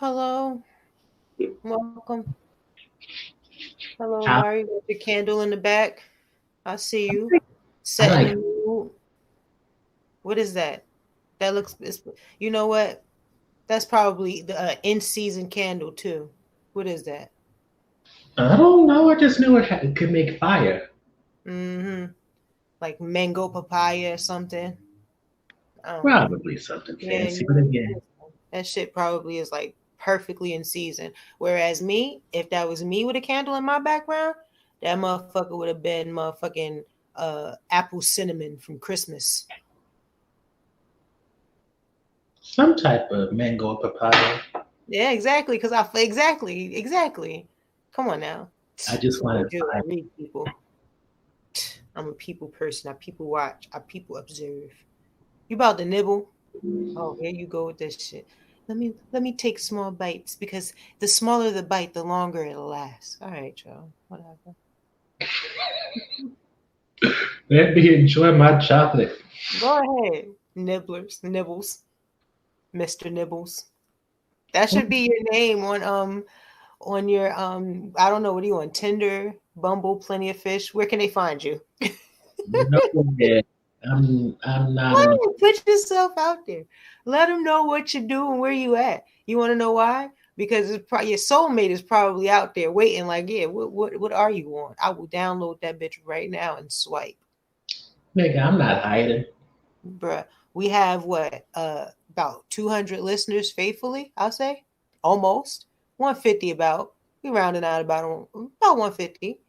Hello, welcome. Hello, I, Amari, with your candle in the back. I see you. I Setting the like mood. What is that? That looks, you know what? That's probably the in-season candle, too. What is that? I don't know. I just knew it could make fire. Mm-hmm. Like mango papaya or something. I don't know. Probably something Yeah, fancy, but again, that shit probably is like perfectly in season. Whereas me, if that was me with a candle in my background, that motherfucker would have been motherfucking apple cinnamon from Christmas. some type of mango papaya. Yeah, exactly. Because exactly. Come on now. I That's just what I wanted do. I fire. read people. I'm a people person. I people watch. I people observe. You about to nibble? Oh, here you go with this shit. Let me take small bites because the smaller the bite, the longer it'll last. All right, y'all. Whatever. Let me enjoy my chocolate. Go ahead. Nibbles, Mr. Nibbles. That should be your name on your I don't know, what are you on? Tinder, Bumble, Plenty of Fish. Where can they find you? You know that I'm not Why on. don't you put yourself out there? Let them know what you do and where you at. You want to know why? Because your soulmate is probably out there waiting. Like, yeah, what are you on? I will download that bitch right now and swipe, Nigga, I'm not hiding. bruh. We have what about 200 listeners faithfully. I'll say almost 150. About we rounding out about 150.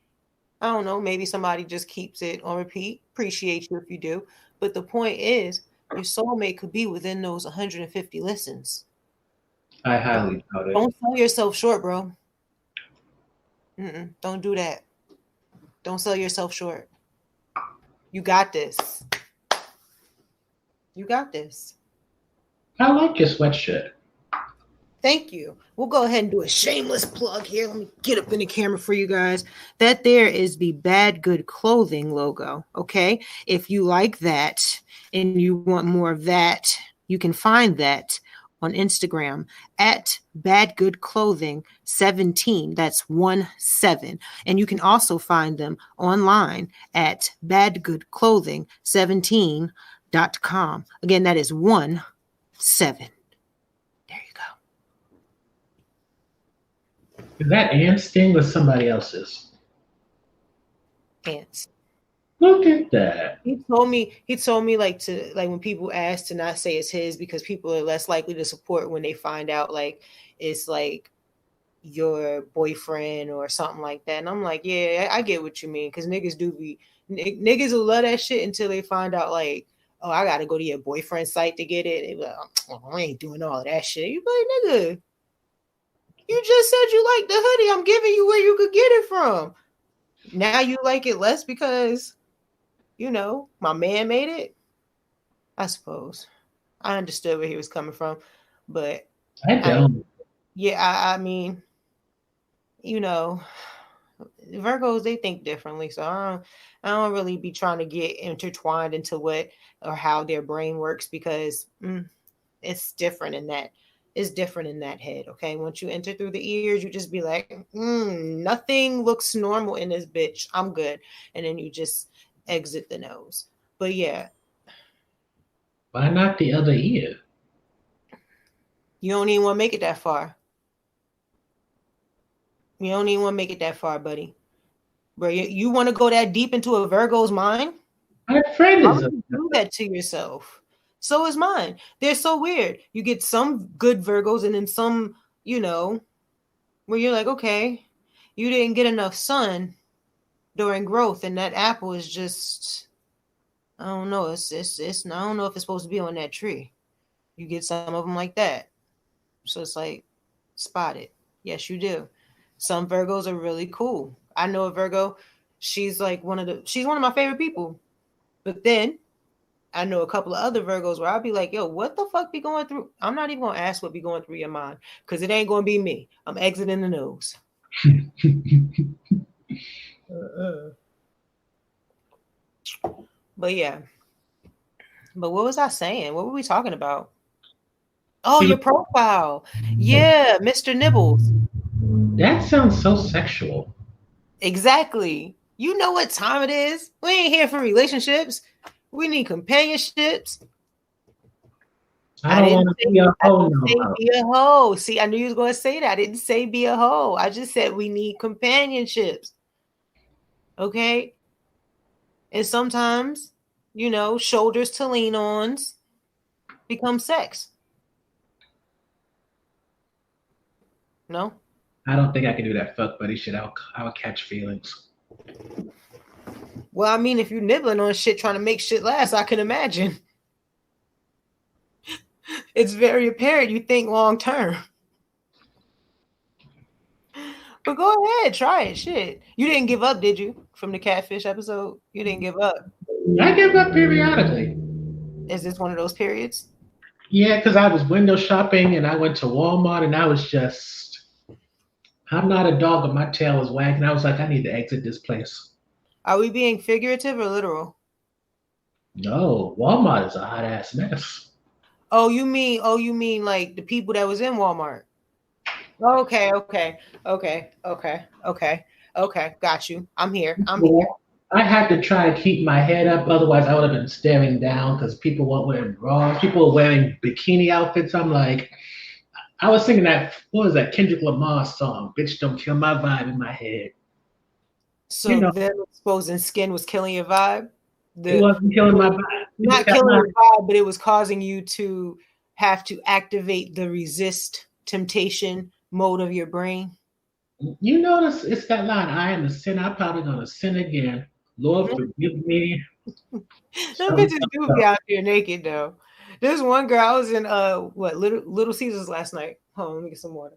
I don't know. Maybe somebody just keeps it on repeat. Appreciate you if you do. But the point is, your soulmate could be within those 150 listens. I Don't highly doubt it. don't sell yourself short, bro. Don't do that. Don't sell yourself short. You got this. You got this. I like your sweatshirt. Thank you. We'll go ahead and do a shameless plug here. Let me get up in the camera for you guys. That there is the Bad Good Clothing logo. Okay. If you like that and you want more of that, you can find that on Instagram at Bad Good Clothing 17. That's 17. And you can also find them online at badgoodclothing17.com. Again, that is 17. There you go. Is that Ant's thing or somebody else's? Ants. Look at that. He told me like to like when people ask to not say it's his because people are less likely to support when they find out like it's like your boyfriend or something like that. And I'm like, yeah, I get what you mean because niggas do be niggas will love that shit until they find out like, oh, I gotta go to your boyfriend's site to get it. They be like, oh, I ain't doing all of that shit. You be like, nigga, you just said you like the hoodie. I'm giving you where you could get it from. Now you like it less because my man made it. I suppose I understood where he was coming from, but I I mean, don't. yeah, I mean, you know, Virgos they think differently, so I don't really be trying to get intertwined into what or how their brain works because it's different in that. It's different in that head. Okay, once you enter through the ears, you just be like, nothing looks normal in this bitch. I'm good, and then you just exit the nose. But yeah, Why not the other ear? you don't even want to make it that far. You don't even want to make it that far, buddy. Bro, you want to go that deep into a Virgo's mind? My friend Why is would a. you do that to yourself? So is mine. They're so weird. You get some good Virgos and then some, where you're like, okay, you didn't get enough sun during growth, and that apple is just, I don't know. It's I don't know if it's supposed to be on that tree. You get some of them like that. So it's like, spot it. Yes, you do. Some Virgos are really cool. I know a Virgo. She's one of my favorite people. But then I know a couple of other Virgos where I'll be like, yo, what the fuck be going through? I'm not even gonna ask what be going through your mind because it ain't gonna be me. I'm exiting the nose. But yeah. But what was I saying? What were we talking about? Oh, He was, your profile. Yeah, Mr. Nibbles. that sounds so sexual. Exactly. You know what time it is. We ain't here for relationships. We need companionships. I don't want to be a I hoe didn't no say more. be a hoe. See, I knew you was gonna say that. I didn't say be a hoe. I just said we need companionships. Okay. And sometimes, shoulders to lean on become sex. No? I don't think I can do that fuck buddy shit. I'll catch feelings. Well, I mean, if you're nibbling on shit trying to make shit last, I can imagine. It's very apparent you think long term. But go ahead, try it. Shit. You didn't give up, did you? From the catfish episode? You didn't give up. I give up periodically. Is this one of those periods? Yeah, because I was window shopping and I went to Walmart and I was just, I'm not a dog, but my tail was wagging. I was like, I need to exit this place. Are we being figurative or literal? No, Walmart is a hot ass mess. Oh, you mean like the people that was in Walmart? Okay. Got you. I'm here. I had to try to keep my head up, otherwise I would have been staring down because people weren't wearing bras. People were wearing bikini outfits. I'm like, I was singing that, what was that, Kendrick Lamar song, Bitch Don't Kill My Vibe in my head. You So know, them exposing skin was killing your vibe. it The wasn't killing my vibe. It just Not got killing my, your vibe, but it was causing you to have to activate the resist temptation mode of your brain. you notice it's that line, I am a sin, I'm probably going to sin again. Lord, forgive me. Them bitches do be out there naked though. There's one girl I was in Little Caesars last night. Hold on, let me get some water.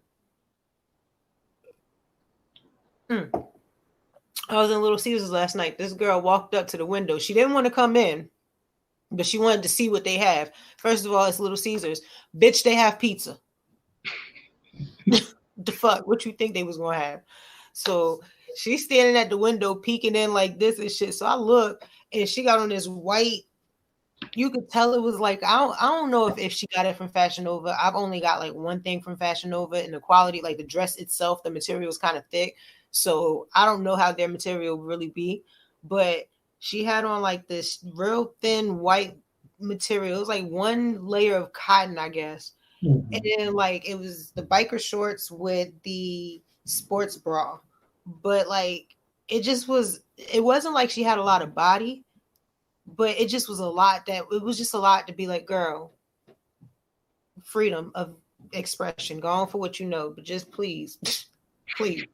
I was in Little Caesars last night. This girl walked up to the window. She didn't want to come in, but she wanted to see what they have. First of all, it's Little Caesars. Bitch, they have pizza. The fuck? What you think they was gonna have? So she's standing at the window peeking in like this and shit. So I look and she got on this white. You could tell it was like I don't know if she got it from Fashion Nova. I've only got like one thing from Fashion Nova, and the quality, like the dress itself, the material is kind of thick. So I don't know how their material really be, but she had on like this real thin white material. It was like one layer of cotton, I guess. And then like it was the biker shorts with the sports bra. But like it wasn't like she had a lot of body, but it just was a lot that it was just a lot to be like, girl, freedom of expression. Go on for what you know, but just please, please.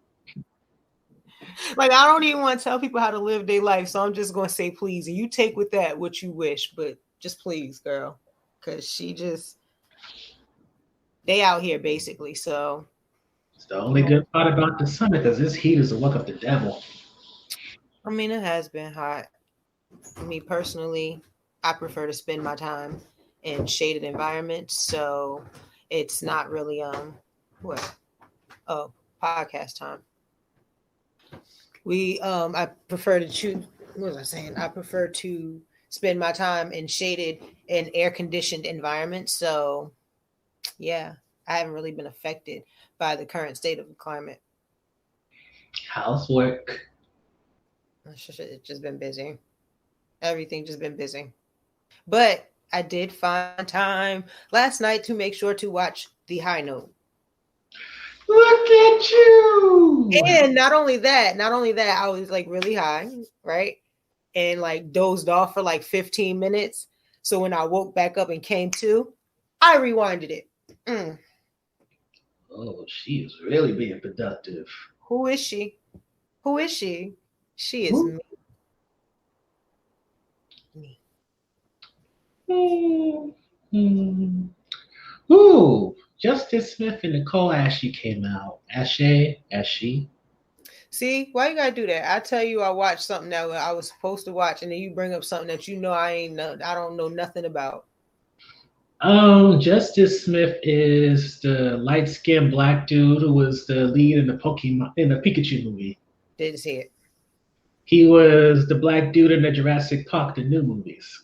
Like I don't even want to tell people how to live their life, so I'm just gonna say please, and you take with that what you wish, but just please, girl, because they out here basically. So It's the only good part about the summer because this heat is the work of the devil. I mean, it has been hot. For me personally, I prefer to spend my time in shaded environments, so it's not really what podcast time. I prefer to choose. What was I saying? I prefer to spend my time in shaded and air conditioned environments. So yeah, I haven't really been affected by the current state of the climate. Housework. It's just been busy. Everything just been busy. But I did find time last night to make sure to watch The High Note. Look at you! And not only that, I was like really high, right? And like dozed off for like 15 minutes. So when I woke back up and came to, I rewinded it. Oh, she is really being productive. Who is she? Who is she? She is Ooh. me. Me. Mm-hmm. Ooh, Justice Smith and Nicole Ashe came out. Ashe. See, why you gotta do that? I tell you, I watched something that I was supposed to watch, and then you bring up something that I don't know nothing about. Justice Smith is the light-skinned black dude who was the lead in the Pikachu movie. Didn't see it. He was the black dude in the Jurassic Park, the new movies.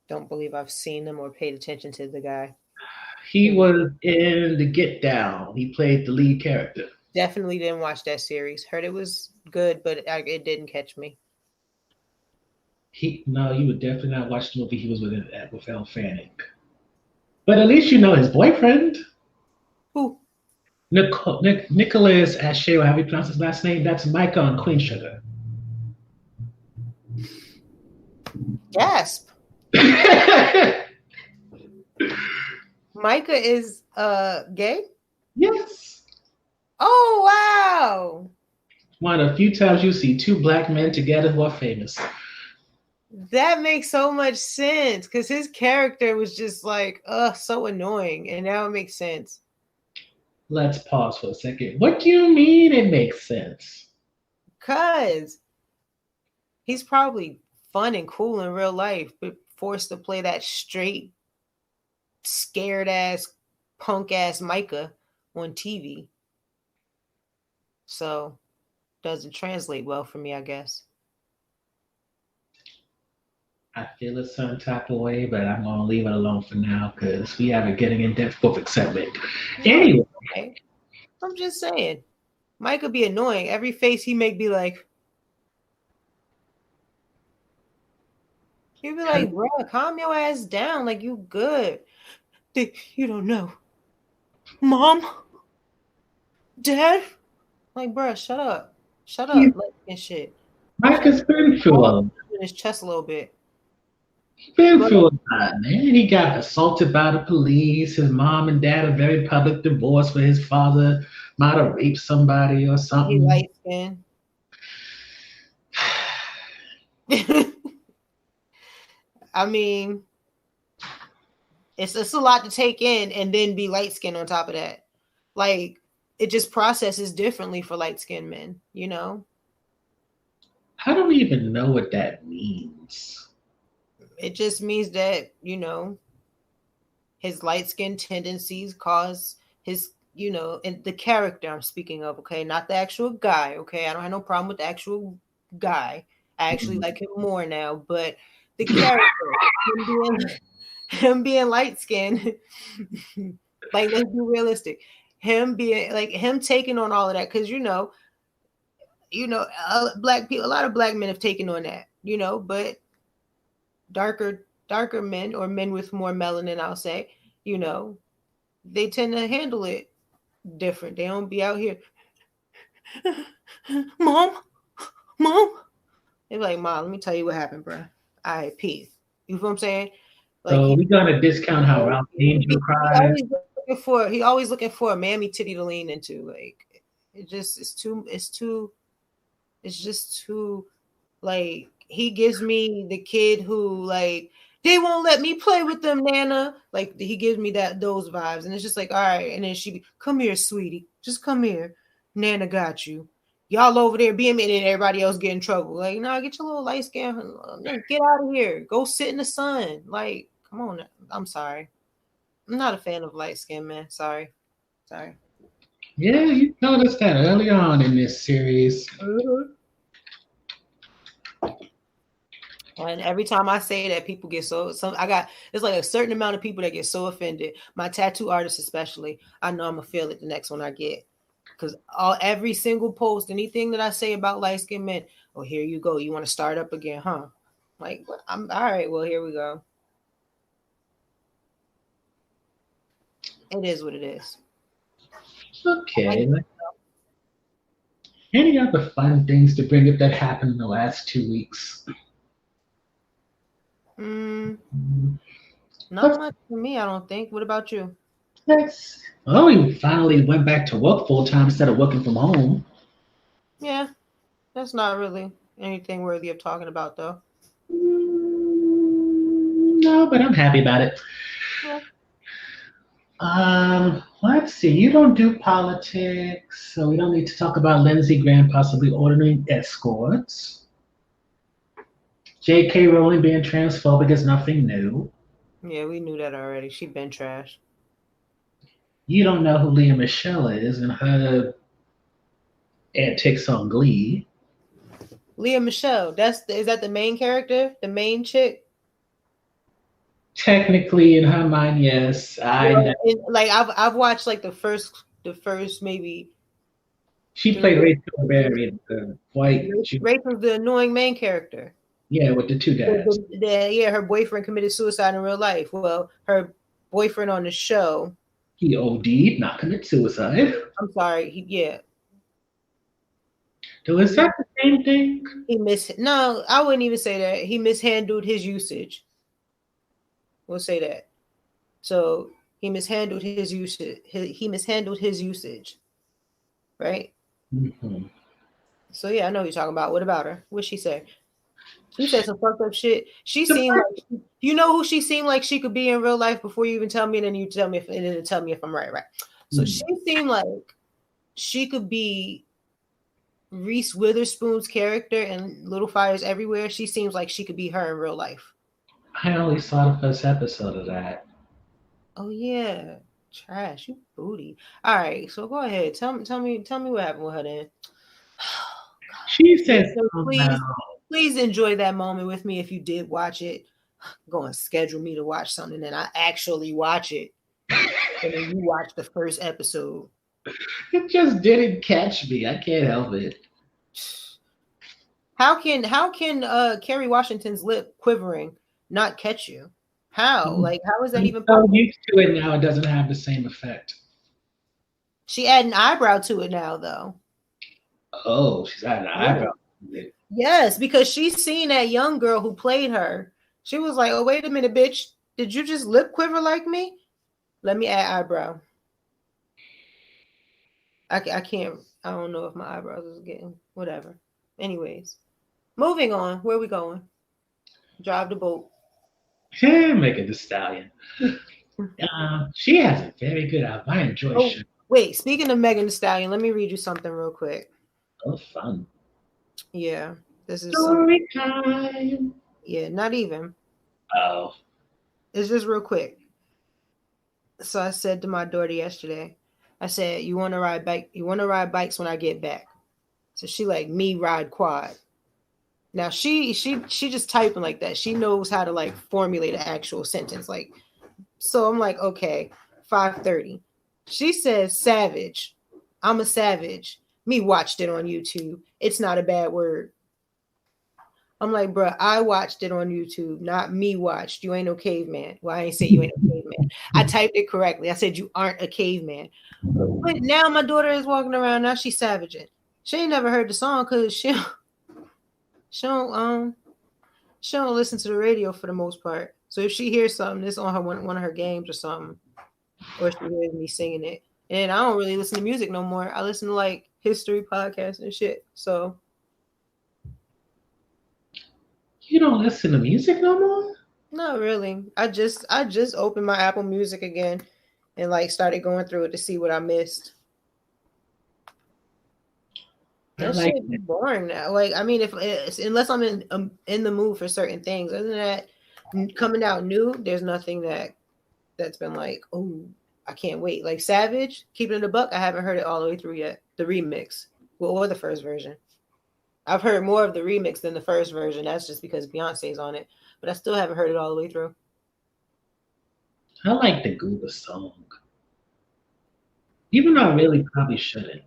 Don't believe I've seen them or paid attention to the guy. He was in The Get Down. He played the lead character. Definitely didn't watch that series. Heard it was good, but it didn't catch me. No, you would definitely not watch the movie he was with Elle Fanning. But at least you know his boyfriend. Who? Nicholas Ashe, or how you pronounce his last name, that's Micah on Queen Sugar. Gasp. Micah is gay? Yes. Oh, wow. One of the few times you see two black men together who are famous. That makes so much sense because his character was just like, so annoying. And now it makes sense. Let's pause for a second. What do you mean it makes sense? Because he's probably fun and cool in real life, but forced to play that straight, scared ass, punk ass Micah on TV. So doesn't translate well for me, I guess. I feel a certain type of way, but I'm gonna leave it alone for now because we have a getting in depth book segment. Anyway, okay. I'm just saying, Mike could be annoying. Every face he make be like, he'd be like, bro, calm your ass down. Like, you good. You don't know. Mom? Dad? Like, bro, shut up. Shut up. Like, and shit. Mike has been through in his chest a little bit. He's been through a lot, man. He got assaulted by the police. His mom and dad are very public divorce where his father might have raped somebody or something. He light skin. I mean, it's a lot to take in and then be light skinned on top of that. Like, it just processes differently for light skinned men, you know? I don't even know what that means. It just means that, you know, his light skinned tendencies cause his, you know, and the character I'm speaking of, okay, not the actual guy, okay? I don't have no problem with the actual guy. I actually like him more now, but the character, him being light skinned, like, let's be realistic. Him being like him taking on all of that, because black people, a lot of black men have taken on that, you know, but darker men or men with more melanin, I'll say, you know, they tend to handle it different. They don't be out here, mom. They're like, Mom, let me tell you what happened, bro. All right, peace. You know what I'm saying? Like, so we're gonna discount how Ralph Angel cried. He always looking for a mammy titty to lean into. Like, it's just too like, he gives me the kid who, like, they won't let me play with them, Nana. Like, he gives me those vibes, and it's just like, all right. And then come here, sweetie, just come here. Nana got you. Y'all over there being me, and then everybody else get in trouble. Like, no, get your little light skin, get out of here. Go sit in the sun. Like, come on. I'm sorry. I'm not a fan of light skin, man. Sorry. Yeah, you noticed that early on in this series. And every time I say that, people get there's like a certain amount of people that get so offended. My tattoo artist especially. I know I'm gonna feel it the next one I get. Because every single post, anything that I say about light-skinned men, oh, here you go. You want to start up again, huh? Like, I'm all right. Well, here we go. It is what it is. Okay. Any other fun things to bring up that happened in the last 2 weeks? Not much for me, I don't think. What about you? Yes. Oh, he finally went back to work full time instead of working from home. Yeah, that's not really anything worthy of talking about, though. No, but I'm happy about it. Yeah. Let's see. You don't do politics, so we don't need to talk about Lindsey Graham possibly ordering escorts. J.K. Rowling being transphobic is nothing new. Yeah, we knew that already. She been trashed. You don't know who Leah Michelle is and her antics on Glee. Leah Michelle, is that the main character? The main chick? Technically, in her mind, yes. Like I've watched like the first maybe She played three Rachel episodes. Berry, the white Jew. Rachel's the annoying main character. Yeah, with the two dads. Yeah, her boyfriend committed suicide in real life. Well, her boyfriend on the show. He OD'd, not commit suicide. I'm sorry. Yeah. So is that the same thing? No, I wouldn't even say that. He mishandled his usage. We'll say that. So he mishandled his usage. He mishandled his usage. Right? Mm-hmm. So yeah, I know what you're talking about. What about her? What'd she say? She said some fucked up shit. She seemed like, you know who she seemed like she could be in real life before you even tell me, and then you tell me and then tell me if I'm right. So she seemed like she could be Reese Witherspoon's character in Little Fires Everywhere. She seems like she could be her in real life. I only saw the first episode of that. Oh yeah, trash, you booty. All right, so go ahead. Tell me what happened with her then. She said, So please enjoy that moment with me if you did watch it. Go and schedule me to watch something, and I actually watch it. And then you watch the first episode. it just didn't catch me. I can't help it. How can Kerry Washington's lip quivering not catch you? How? Like, how is that even possible? I'm used to it now. It doesn't have the same effect. She add an eyebrow to it now, though. Oh, she's adding an eyebrow to it. Yes, because she's seen that young girl who played her. She was like, "Oh, wait a minute, bitch! Did you just lip quiver like me? Let me add eyebrow." I can't. I don't know if my eyebrows is getting whatever. Anyways, moving on. Where are we going? Drive the boat. Megan Thee Stallion. She has a very good album. I enjoy it. Wait, speaking of Megan Thee Stallion, let me read you something real quick. Oh, fun. Yeah, this is story time. Yeah, not even. Oh. It's just real quick. So I said to my daughter yesterday, I said, "You want to ride bike? You want to ride bikes when I get back?" So she like, "Me ride quad." Now she just typing like that. She knows how to like formulate an actual sentence. Like, so I'm like, okay, 5:30. She says savage. I'm a savage. Me watched it on YouTube. It's not a bad word. I'm like, bro, I watched it on YouTube, not me watched. You ain't no caveman. Well, I ain't say you ain't a caveman. I typed it correctly. I said you aren't a caveman. But now my daughter is walking around. Now she's savaging. She ain't never heard the song because she don't listen to the radio for the most part. So if she hears something, it's on her one of her games or something, or she hears me singing it. And I don't really listen to music no more. I listen to like history podcasts and shit. So you don't listen to music no more? Not really. I just opened my Apple Music again and like started going through it to see what I missed. That shit be boring now. Like, I mean, if it's, unless I'm in the mood for certain things, other than that, coming out new, there's nothing that's been like, oh, I can't wait. Like Savage, Keeping It a Buck, I haven't heard it all the way through yet. The remix, or the first version. I've heard more of the remix than the first version. That's just because Beyonce's on it, but I still haven't heard it all the way through. I like the Gooba song, even though I really probably shouldn't.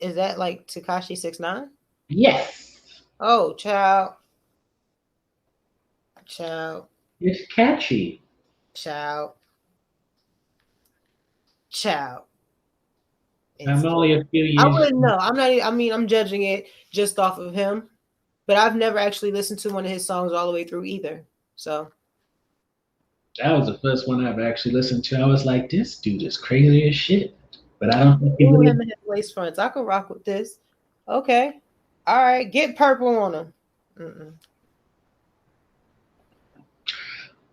Is that like Tekashi 6ix9ine? Yes. Oh, child. It's catchy. Child. I'm only a few years. I wouldn't know. I'm not. I mean, I'm judging it just off of him, but I've never actually listened to one of his songs all the way through either. So that was the first one I've actually listened to. I was like, this dude is crazy as shit. But I don't think he really... him and his lace fronts. I can rock with this. Okay. All right. Get purple on him.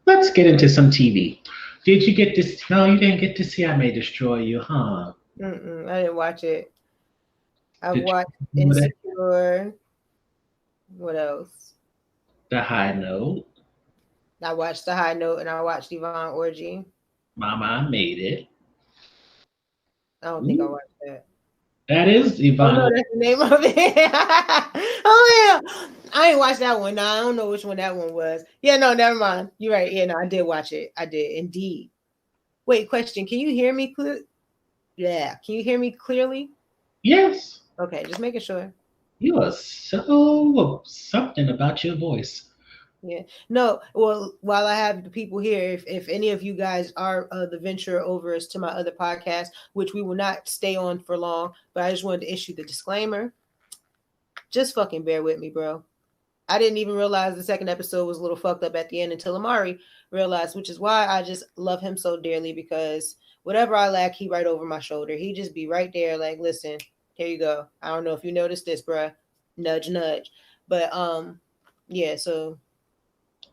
Let's get into some TV. Did you get this? No, you didn't get to see I May Destroy You, huh? I didn't watch it. I watched Insecure. What else? The High Note. I watched The High Note and I watched Yvonne Orji. Mama, I Made It. I don't think I watched that. That is Yvonne. Oh, no, that's the name of it. Oh, yeah. I ain't watched that one. No, I don't know which one that one was. Yeah, no, never mind. You're right. Yeah, no, I did watch it. I did indeed. Wait, question. Can you hear me clear? Yeah. Can you hear me clearly? Yes. Okay, just making sure. You are so something about your voice. Yeah. No, well, while I have the people here, if any of you guys are the venture overs to my other podcast, which we will not stay on for long, but I just wanted to issue the disclaimer. Just fucking bear with me, bro. I didn't even realize the second episode was a little fucked up at the end until Amari realized, which is why I just love him so dearly, because whatever I lack, he right over my shoulder. He just be right there like, listen, here you go. I don't know if you noticed this, bruh. Nudge, nudge. But yeah, so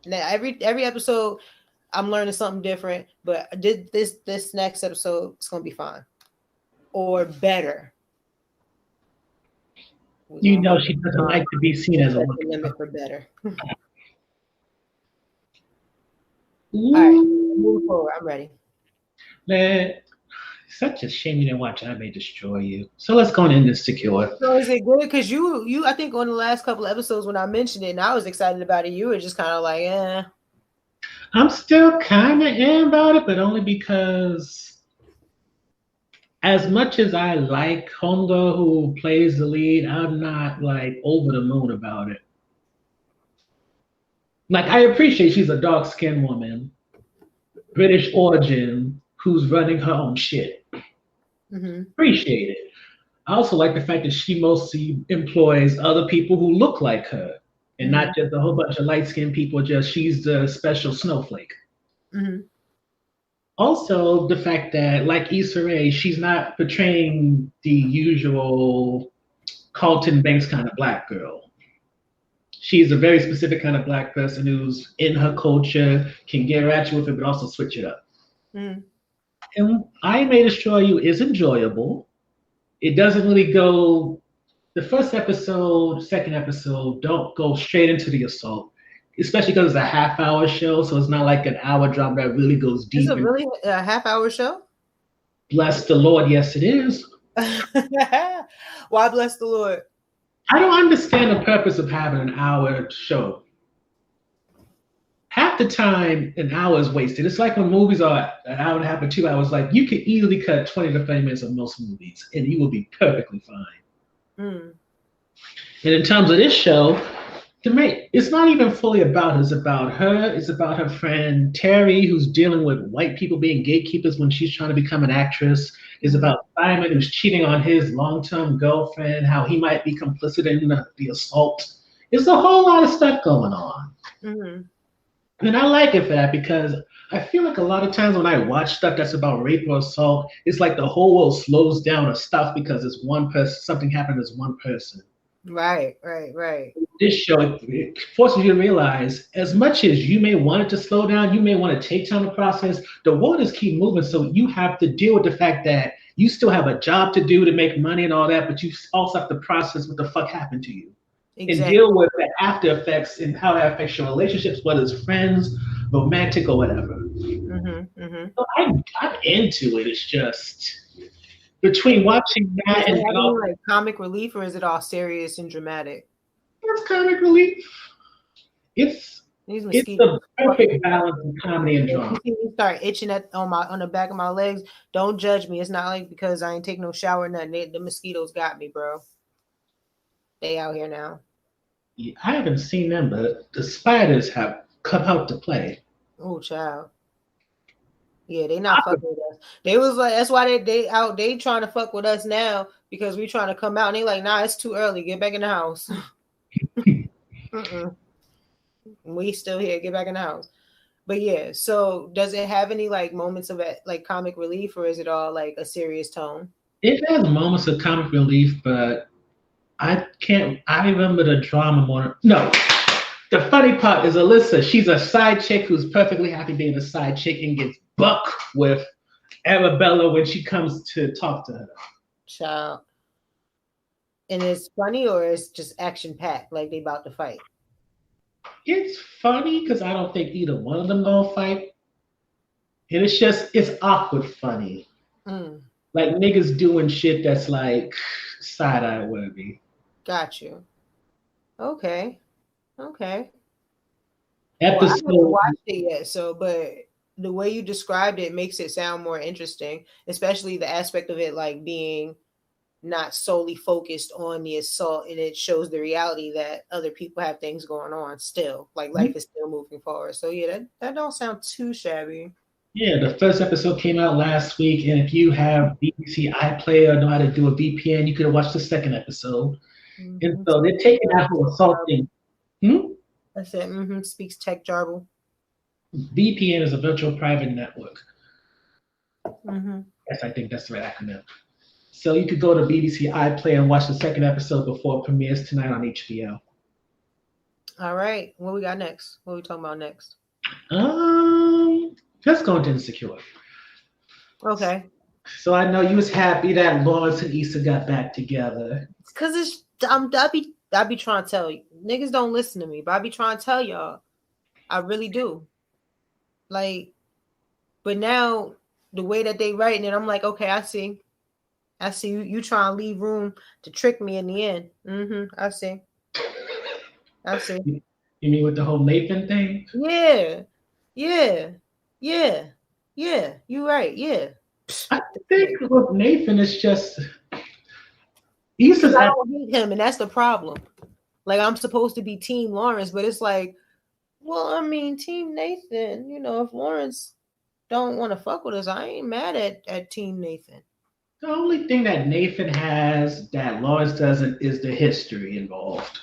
now every episode I'm learning something different, but this next episode is gonna be fine. Or better. You know she doesn't like to be seen as a limit for better. Ooh. All right, move forward. I'm ready. Man, such a shame you didn't watch I May Destroy You. So let's go on in this secure. So is it good? Because you I think on the last couple of episodes when I mentioned it and I was excited about it, you were just kind of like, eh. I'm still kind of in about it, but only because as much as I like Honda, who plays the lead, I'm not like over the moon about it. Like, I appreciate she's a dark-skinned woman, British origin, who's running her own shit. Mm-hmm. Appreciate it. I also like the fact that she mostly employs other people who look like her, and not just a whole bunch of light-skinned people, just she's the special snowflake. Mm-hmm. Also, the fact that, like Issa Rae, she's not portraying the usual Carlton Banks kind of black girl. She's a very specific kind of black person who's in her culture, can get ratchet with it, but also switch it up. Mm-hmm. And I May Destroy You is enjoyable. It doesn't really go, the first episode, second episode, don't go straight into the assault, especially because it's a half-hour show, so it's not like an hour drama that really goes deep. Is it really a half-hour show? Bless the Lord, yes it is. Why bless the Lord? I don't understand the purpose of having an hour show. Half the time, an hour is wasted. It's like when movies are an hour and a half or 2 hours. Like, you could easily cut 20 to 30 minutes of most movies, and you will be perfectly fine. Mm. And in terms of this show, it's not even fully about her. It's about her. It's about her friend Terry, who's dealing with white people being gatekeepers when she's trying to become an actress. It's about Simon, who's cheating on his long-term girlfriend, how he might be complicit in the assault. There's a whole lot of stuff going on. Mm-hmm. And I like it for that, because I feel like a lot of times when I watch stuff that's about rape or assault, it's like the whole world slows down or stuff because it's one person, something happened to one person. Right. This show, it forces you to realize, as much as you may want it to slow down, you may want to take time to process, the waters keep moving, so you have to deal with the fact that you still have a job to do to make money and all that, but you also have to process what the fuck happened to you. Exactly. And deal with the after effects and how that affects your relationships, whether it's friends, romantic, or whatever. Mm-hmm. Mm-hmm. So I'm into it. It's just between watching that and like comic relief, or is it all serious and dramatic? It's comic relief. It's the perfect balance of comedy and drama. You start itching on the back of my legs. Don't judge me. It's not like because I ain't take no shower or nothing. The mosquitoes got me, bro. They out here now. Yeah, I haven't seen them, but the spiders have come out to play. Oh, child. Yeah, they not fucking with us. They was like, that's why they trying to fuck with us now, because we trying to come out, and they like, nah, it's too early. Get back in the house. We still here. Get back in the house. But yeah, so does it have any like moments of like comic relief, or is it all like a serious tone? It has moments of comic relief, but I remember the drama more. No, the funny part is Alyssa. She's a side chick who's perfectly happy being a side chick and gets buck with Arabella when she comes to talk to her. Child. And it's funny, or it's just action packed, like they about to fight? It's funny because I don't think either one of them gonna fight. And it's awkward funny. Like niggas doing shit that's like side-eye worthy. Got you. Okay. Okay. Well, I haven't Episode. watched it yet, so but the way you described it makes it sound more interesting, especially the aspect of it like being not solely focused on the assault, and it shows the reality that other people have things going on still, like life is still moving forward. So yeah, that don't sound too shabby. Yeah, the first episode came out last week, and if you have BBC iPlayer or know how to do a VPN, you could have watched the second episode. And so they're taking that whole assault thing. I said, speaks tech jarble. VPN is a virtual private network. Mm-hmm. Yes, I think that's the right acronym. So you could go to BBC iPlayer and watch the second episode before it premieres tonight on HBO. All right, what we got next? What are we talking about next? Let's go into Insecure. Okay. So I know you was happy that Lawrence and Issa got back together. Cause I be trying to tell you, niggas don't listen to me, but I be trying to tell y'all, I really do. Like, but now the way that they writing it, I'm like, okay, I see you trying to leave room to trick me in the end. I see. You mean with the whole Nathan thing? Yeah. You right. Yeah. I think with Nathan, it's just Because I don't hate him, and that's the problem. Like, I'm supposed to be Team Lawrence, but it's like, well, I mean, Team Nathan, if Lawrence don't want to fuck with us, I ain't mad at Team Nathan. The only thing that Nathan has that Lawrence doesn't is the history involved.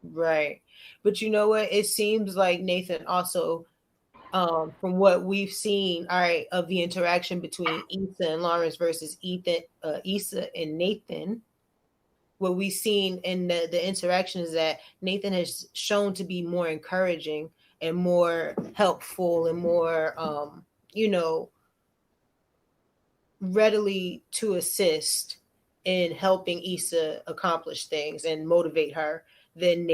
Right. But you know what? It seems like Nathan also, from what we've seen, all right, of the interaction between Issa and Lawrence versus Issa and Nathan, what we've seen in the interaction is that Nathan has shown to be more encouraging and more helpful and more, readily to assist in helping Issa accomplish things and motivate her than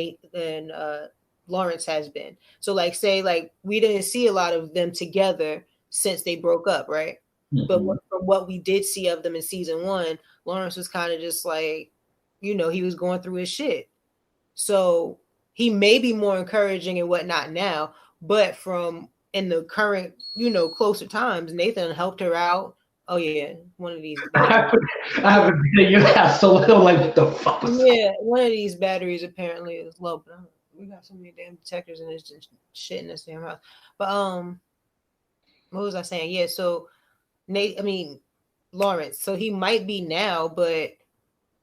Lawrence has been. So like, say like we didn't see a lot of them together since they broke up, right? Mm-hmm. But from what we did see of them in season 1, Lawrence was kind of just like, he was going through his shit. So he may be more encouraging and whatnot now, but from in the current, closer times, Nathan helped her out. Oh yeah, one of these. I haven't been in your house so little. Like, what the fuck? Yeah, one of these batteries apparently is low. But we got so many damn detectors and there's just shit in this damn house. But what was I saying? Yeah, so Lawrence. So he might be now, but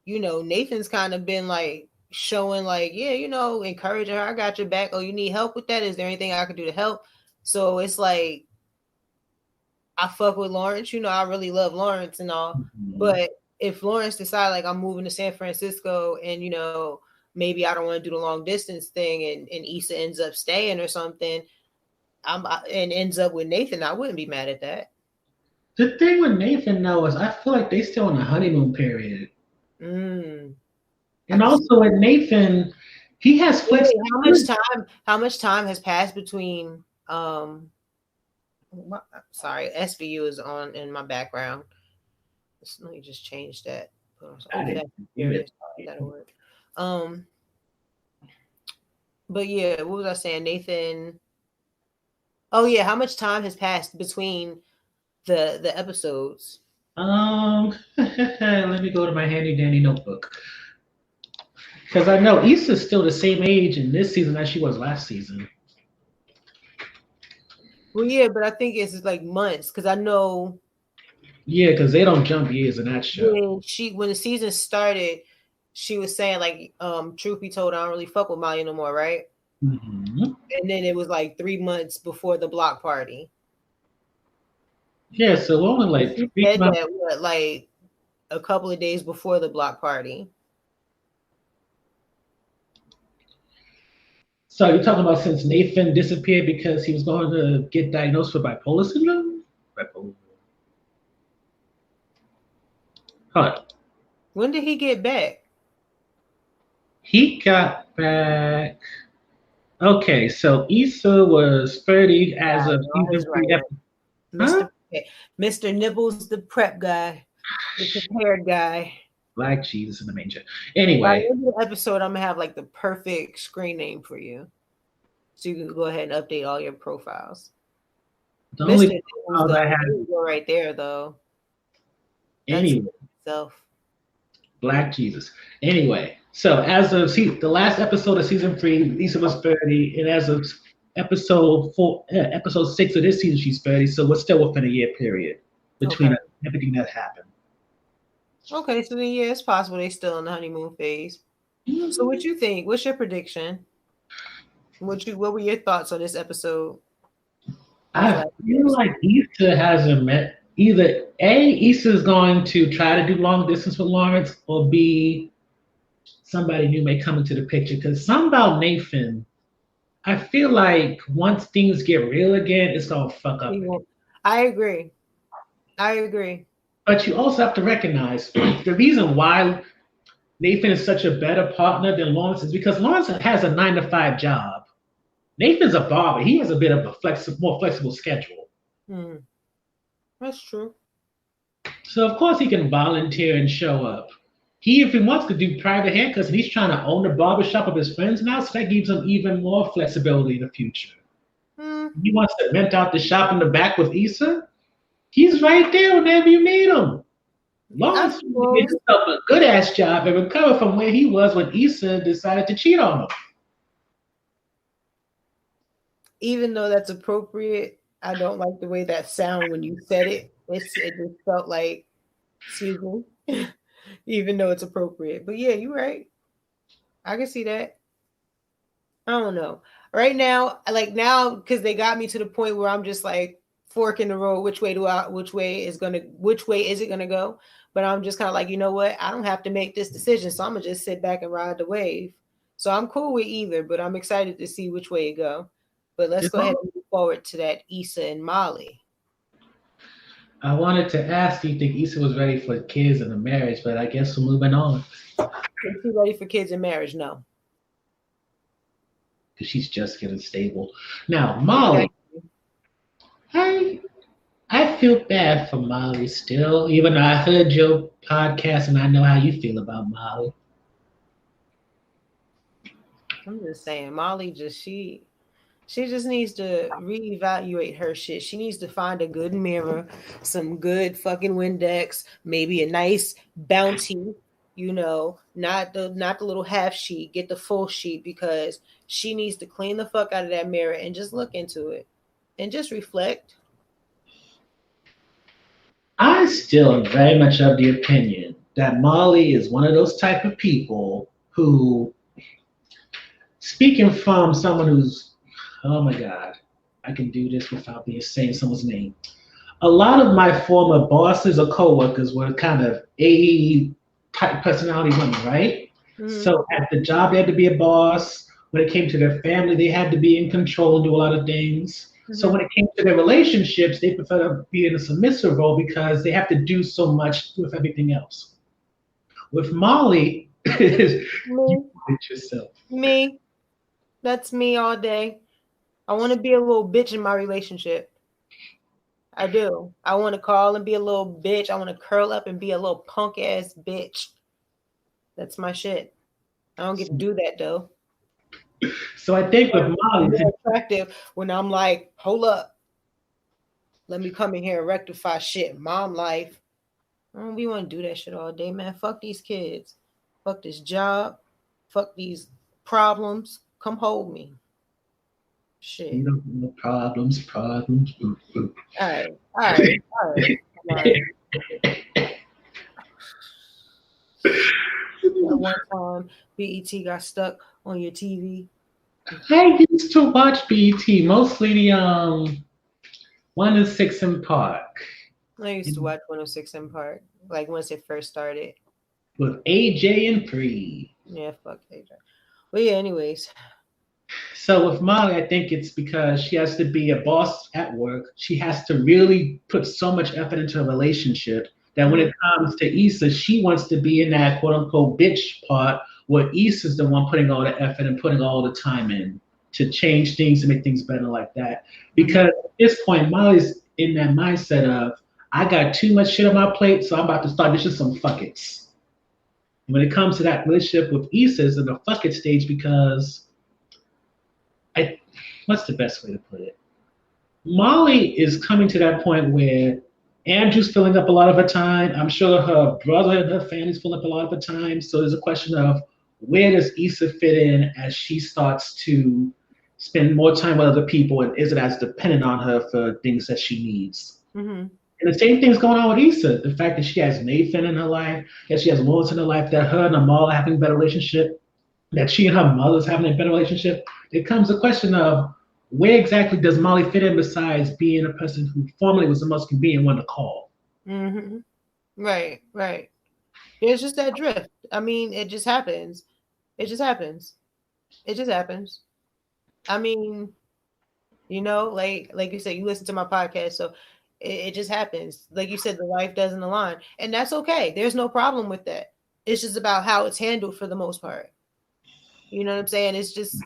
Nathan's kind of been like showing like, yeah, encouraging her. I got your back. Oh, you need help with that? Is there anything I could do to help? So it's like, I fuck with Lawrence, I really love Lawrence and all. Mm-hmm. But if Lawrence decide like I'm moving to San Francisco and, maybe I don't want to do the long distance thing and Issa ends up staying or something, and ends up with Nathan, I wouldn't be mad at that. The thing with Nathan though is I feel like they still in the honeymoon period. And also with Nathan, he has flexibility. How much time has passed between sorry, SVU is on in my background. Let me just change that. That'll work. But yeah, what was I saying? Nathan. Oh yeah, how much time has passed between the episodes? Let me go to my handy dandy notebook. Because I know Issa's still the same age in this season as she was last season. Well, yeah, but I think it's like months because I know. Yeah, because they don't jump years in that show. When the season started, she was saying like, truth be told, I don't really fuck with Molly no more, right? Mm-hmm. And then it was like 3 months before the block party. Yeah, so only like 3 months. That, like a couple of days before the block party. So you're talking about since Nathan disappeared because he was going to get diagnosed with bipolar syndrome? Huh. When did he get back? He got back. Okay, so Issa was 30 as of season 3. Mr. Nibbles, the prep guy, the prepared guy. Black Jesus in the manger. By Anyway, the end of the episode, I'm gonna have like the perfect screen name for you, so you can go ahead and update all your profiles. the only Mister News, pause I though, there had you go right there, though. That's anyway, itself. Black Jesus. Anyway, so as of the last episode of season 3, Lisa was 30, and as of episode 6 of this season, she's 30. So we're still within a year period between Okay. everything that happened. Okay, so then yeah, it's possible they still in the honeymoon phase. So what you think? What's your prediction? What were your thoughts on this episode? I feel like Issa hasn't met either Issa is going to try to do long distance with Lawrence, or B, somebody new may come into the picture. Because something about Nathan, I feel like once things get real again, it's gonna fuck up again. I agree. But you also have to recognize the reason why Nathan is such a better partner than Lawrence is because Lawrence has a 9-to-5 job. Nathan's a barber. He has a bit of a more flexible schedule. That's true. So of course he can volunteer and show up. If he wants to do private haircuts, and he's trying to own the barbershop of his friends now, so that gives him even more flexibility in the future. He wants to rent out the shop in the back with Issa. He's right there whenever you need him. Lawrence gets himself a good ass job and recover from where he was when Issa decided to cheat on him. Even though that's appropriate, I don't like the way that sounded when you said it. It just felt like, excuse me, even though it's appropriate. But yeah, you're right. I can see that. I don't know. Right now, because they got me to the point where I'm just like fork in the road. Which way is it gonna go? But I'm just kind of like, you know what? I don't have to make this decision, so I'm gonna just sit back and ride the wave. So I'm cool with either, but I'm excited to see which way it go. But let's go ahead and move forward to that Issa and Molly. I wanted to ask, do you think Issa was ready for kids and a marriage? But I guess we're moving on. Is she ready for kids and marriage? No. Because she's just getting stable. Now, Molly, I feel bad for Molly still, even though I heard your podcast and I know how you feel about Molly. I'm just saying, Molly she just needs to reevaluate her shit. She needs to find a good mirror, some good fucking Windex, maybe a nice Bounty, not the little half sheet, get the full sheet, because she needs to clean the fuck out of that mirror and just look into it and just reflect. I still am very much of the opinion that Molly is one of those type of people who, speaking from someone who's, oh my God, I can do this without saying someone's name. A lot of my former bosses or coworkers were kind of A type personality women, right? Mm-hmm. So at the job, they had to be a boss. When it came to their family, they had to be in control and do a lot of things. Mm-hmm. So when it came to their relationships, they prefer to be in a submissive role because they have to do so much with everything else. With Molly, you do it yourself. Me. That's me all day. I want to be a little bitch in my relationship. I do. I want to call and be a little bitch. I want to curl up and be a little punk ass bitch. That's my shit. I don't get to do that though. So I think with Molly, it's attractive when I'm like, hold up, let me come in here and rectify shit. Mom life. We want to do that shit all day, man. Fuck these kids. Fuck this job. Fuck these problems. Come hold me. Shit. You don't know problems. Ooh, ooh. All right. That one time BET got stuck on your TV. I used to watch BET, mostly the 106 in Park. I used to watch 106 in Park, like once it first started. With AJ and Free. Yeah, fuck AJ. But yeah, anyways. So with Molly, I think it's because she has to be a boss at work. She has to really put so much effort into a relationship that when it comes to Issa, she wants to be in that quote unquote bitch part where Issa's the one putting all the effort and putting all the time in to change things, to make things better like that. Because at this point, Molly's in that mindset of, I got too much shit on my plate, so I'm about to start dishing some fuckets. When it comes to that relationship with Issa, it's in the fuck it stage because I, what's the best way to put it? Molly is coming to that point where Andrew's filling up a lot of her time. I'm sure her brother and her family's filling up a lot of her time. So there's a question of where does Issa fit in as she starts to spend more time with other people, and is it as dependent on her for things that she needs? Mm-hmm. And the same thing's going on with Issa. The fact that she has Nathan in her life, that she has Lawrence in her life, that her and Amal are having a better relationship, that she and her mother's having a better relationship. It comes a question of where exactly does Molly fit in besides being a person who formerly was the most convenient one to call? Mm-hmm. Right, right. It's just that drift. I mean, it just happens. It just happens. It just happens. I mean, like you said, you listen to my podcast, so it just happens. Like you said, the life doesn't align, and that's okay. There's no problem with that. It's just about how it's handled for the most part. You know what I'm saying? It's just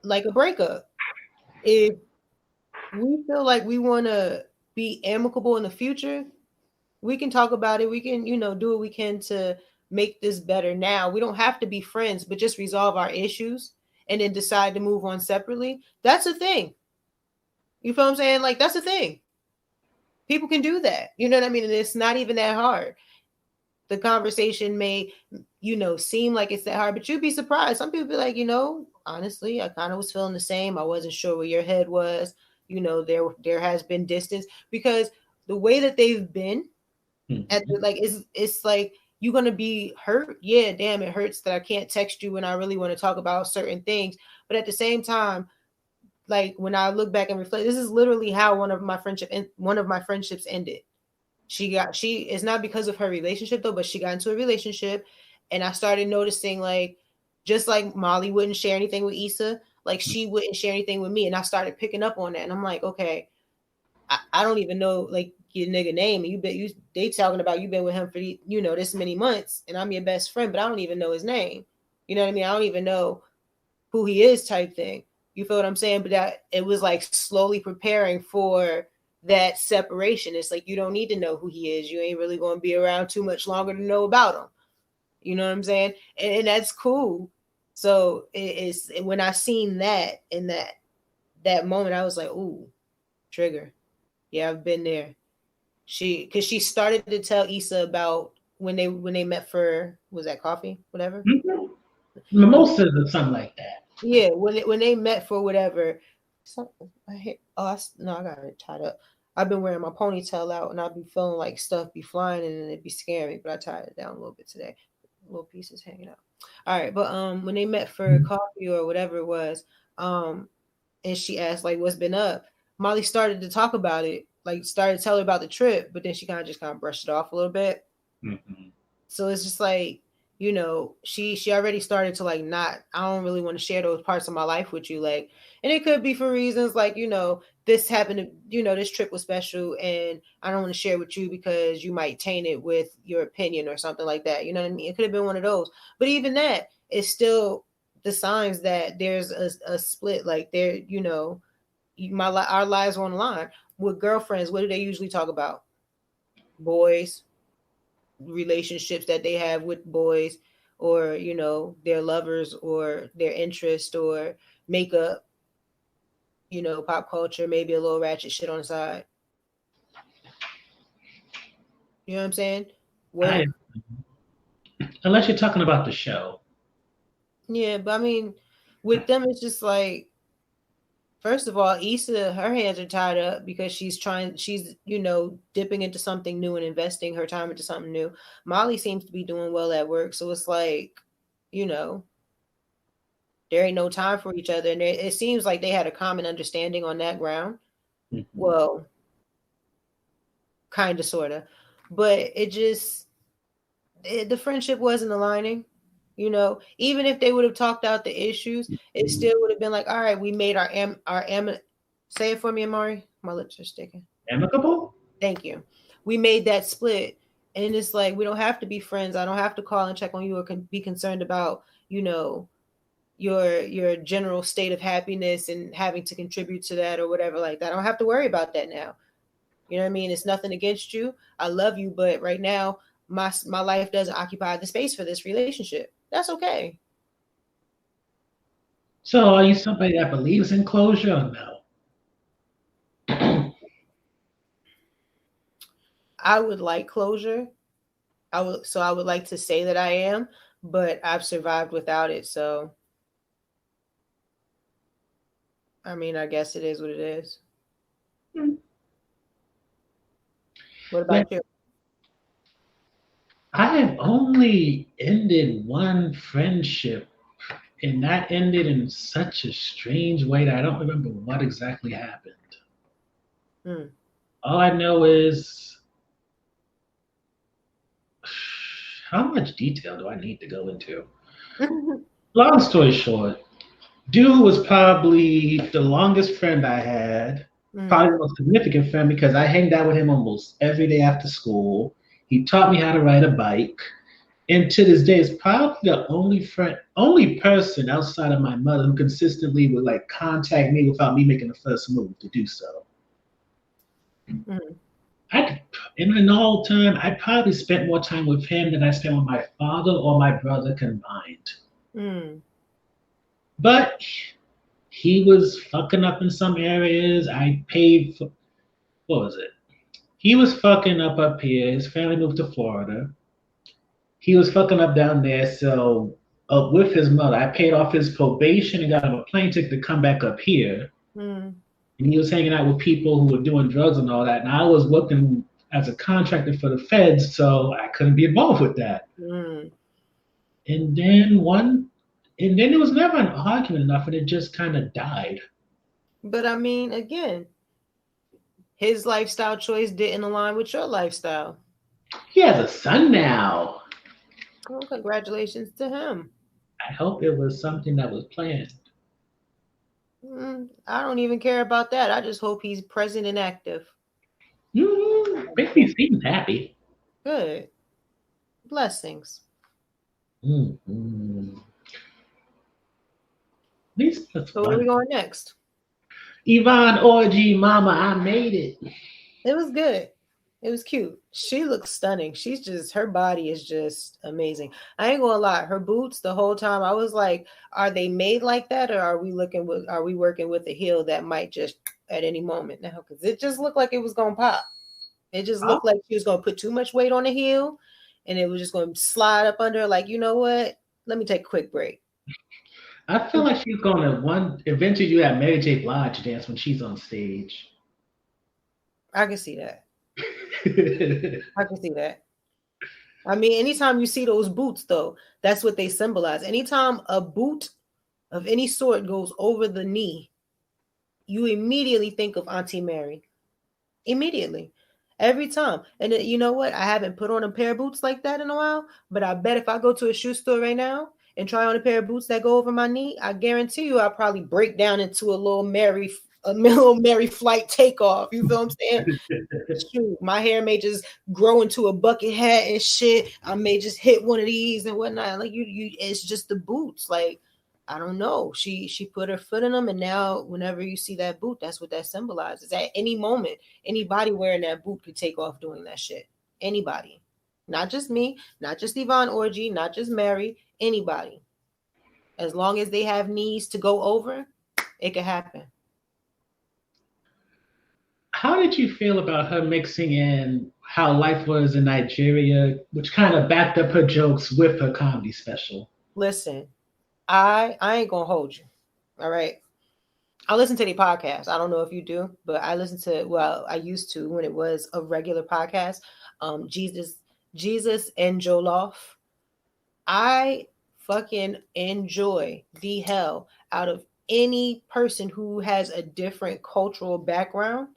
like a breakup. If we feel like we want to be amicable in the future, we can talk about it. We can, do what we can to make this better now. We don't have to be friends, but just resolve our issues and then decide to move on separately. That's a thing. You feel what I'm saying? Like, that's a thing. People can do that. You know what I mean? And it's not even that hard. The conversation may, seem like it's that hard, but you'd be surprised. Some people be like, honestly, I kind of was feeling the same. I wasn't sure where your head was. There has been distance because the way that they've been at the, like, it's like you're gonna be hurt. Yeah, damn, it hurts that I can't text you when I really want to talk about certain things. But at the same time, like when I look back and reflect, this is literally how one of my friendships ended. It's not because of her relationship though, but she got into a relationship, and I started noticing, like, just like Molly wouldn't share anything with Issa, like she wouldn't share anything with me, and I started picking up on that, and I'm like, okay, I don't even know like your nigga name, and they talking about you been with him for this many months, and I'm your best friend, but I don't even know his name. You know what I mean? I don't even know who he is, type thing. You feel what I'm saying? But that it was like slowly preparing for that separation. It's like you don't need to know who he is. You ain't really going to be around too much longer to know about him. You know what I'm saying? And that's cool. So it's when I seen that in that moment, I was like, ooh, trigger. Yeah, I've been there. Because she started to tell Issa about when they met for, was that coffee, whatever. Mm-hmm. Mimosas or something like that. Yeah, when they met for whatever. No, I got it tied up. I've been wearing my ponytail out, and I've been feeling like stuff be flying, and it be scaring me. But I tied it down a little bit today. Little pieces hanging out. All right, but when they met for coffee or whatever it was, and she asked like, "What's been up?" Molly started to talk about it, like started to tell her about the trip, but then she kind of brushed it off a little bit. Mm-hmm. So it's just like, she already started to like, not, I don't really want to share those parts of my life with you, like, and it could be for reasons like, this happened to, this trip was special and I don't want to share with you because you might taint it with your opinion or something like that. You know what I mean? It could have been one of those, but even that is still the signs that there's a split, like there, our lives are on the line. With girlfriends, what do they usually talk about? Boys, relationships that they have with boys, or their lovers, or their interest, or makeup, pop culture, maybe a little ratchet shit on the side. You know what I'm saying? Unless you're talking about the show. Yeah, but I mean, with them, it's just like, first of all, Issa, her hands are tied up because she's dipping into something new and investing her time into something new. Molly seems to be doing well at work. So it's like, there ain't no time for each other. And it seems like they had a common understanding on that ground. Mm-hmm. Well, kind of, sort of. But the friendship wasn't aligning. Even if they would have talked out the issues, it still would have been like, all right, we made our say it for me, Amari. My lips are sticking. Amicable? Thank you. We made that split. And it's like, we don't have to be friends. I don't have to call and check on you or be concerned about, your general state of happiness and having to contribute to that or whatever like that. I don't have to worry about that now. You know what I mean? It's nothing against you. I love you, but right now my life doesn't occupy the space for this relationship. That's okay. So are you somebody that believes in closure or no? I would like closure. I would like to say that I am, but I've survived without it. So I mean, I guess it is what it is. What Yeah, about you? I have only ended one friendship, and that ended in such a strange way that I don't remember what exactly happened. Mm. All I know is how much detail do I need to go into? Long story short, dude was probably the longest friend I had, Mm. probably the most significant friend because I hanged out with him almost every day after school. He taught me how to ride a bike. And to this day, is probably the only person outside of my mother who consistently would like contact me without me making the first move to do so. Mm. I, in an all time, I probably spent more time with him than I spent with my father or my brother combined. Mm. But he was fucking up in some areas. I paid for, what was it? He was fucking up here. His family moved to Florida. He was fucking up down there. So, with his mother, I paid off his probation and got him a plane ticket to come back up here. Mm. And he was hanging out with people who were doing drugs and all that. And I was working as a contractor for the feds, so I couldn't be involved with that. Mm. And then one, and then there was never an argument enough, and it just kind of died. But I mean, again, his lifestyle choice didn't align with your lifestyle. He has a son now. Well, congratulations to him. I hope it was something that was planned. I don't even care about that. I just hope he's present and active. Makes me seem happy. Good. Blessings. Mm-hmm. At least that's So where are we one. going next? Yvonne Orji, Mama, I made it. It was good. It was cute. She looks stunning. She's just her body is just amazing. I ain't gonna lie. Her boots the whole time I was like, are they made like that, or are we working with a heel that might just at any moment now? Because it just looked like it was gonna pop. It just Oh, looked like she was gonna put too much weight on the heel, and it was just gonna slide up under. Like, you know what? Let me take a quick break. I feel like she's gonna one eventually do that Mary J. Blige dance when she's on stage. I can see that. I can see that. I mean, anytime you see those boots, though, that's what they symbolize. Anytime a boot of any sort goes over the knee, you immediately think of Auntie Mary. Immediately. Every time. And you know what? I haven't put on a pair of boots like that in a while, but I bet if I go to a shoe store right now and try on a pair of boots that go over my knee, I guarantee you I'll probably break down into a little Mary flight takeoff. You feel what I'm saying? Shoot, my hair may just grow into a bucket hat and shit. I may just hit one of these and whatnot. Like it's just the boots. Like I don't know. She put her foot in them, and now whenever you see that boot, that's what that symbolizes. At any moment, anybody wearing that boot could take off doing that shit. Anybody, not just me, not just Yvonne Orji, not just Mary. Anybody, as long as they have knees to go over, it could happen. How did you feel about her mixing in how life was in Nigeria, which kind of backed up her jokes with her comedy special? Listen, I ain't gonna hold you. All right. I listen to the podcast. I don't know if you do, but I listen to I used to when it was a regular podcast. Jesus and Joloff. I fucking enjoy the hell out of any person who has a different cultural background.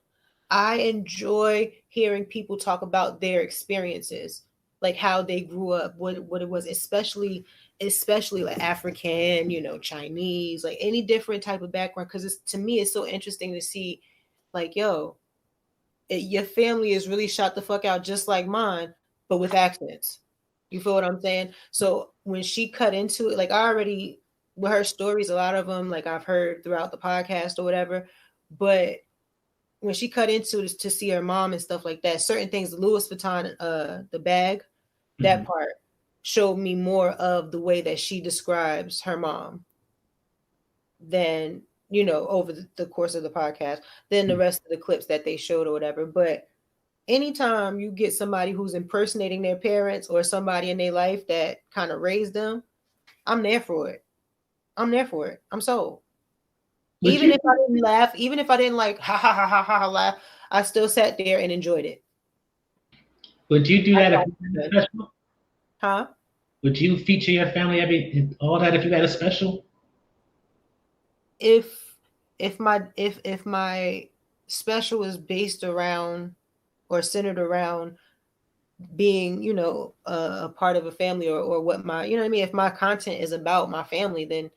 I enjoy hearing people talk about their experiences, like how they grew up, what it was, especially like African, Chinese, like any different type of background. Because it's to me, it's so interesting to see, like, your family is really shot the fuck out just like mine, but with accents. You feel what I'm saying? So when she cut into it, like I already with her stories, a lot of them like I've heard throughout the podcast or whatever, but when she cut into it to see her mom and stuff like that, certain things, Louis Vuitton, the bag, That part showed me more of the way that she describes her mom than, you know, over the course of the podcast, than the rest of the clips that they showed or whatever. But anytime you get somebody who's impersonating their parents or somebody in their life that kind of raised them, I'm there for it. I'm there for it. I'm sold. Even if I didn't laugh, even if I didn't like ha ha ha ha ha laugh, I still sat there and enjoyed it. Would you do that if you had a special? Huh? Would you feature your family all that if you had a special? If my special is based around or centered around being, you know, a part of a family or what my, you know what I mean? If my content is about my family, then,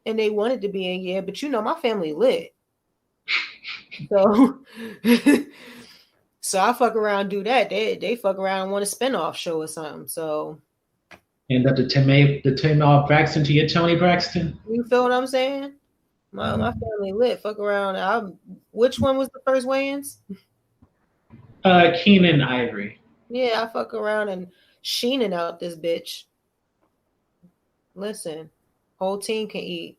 and they wanted to be in, yeah, but you know, my family lit. So, so I fuck around, do that. They fuck around and want a spinoff show or something. So, end up the Tamar Braxton to your Tony Braxton. you feel what I'm saying? My family lit. Fuck around. Which one was the first Wayans? Keenan Ivory. Yeah, I fuck around and sheening out this bitch. Listen, whole team can eat.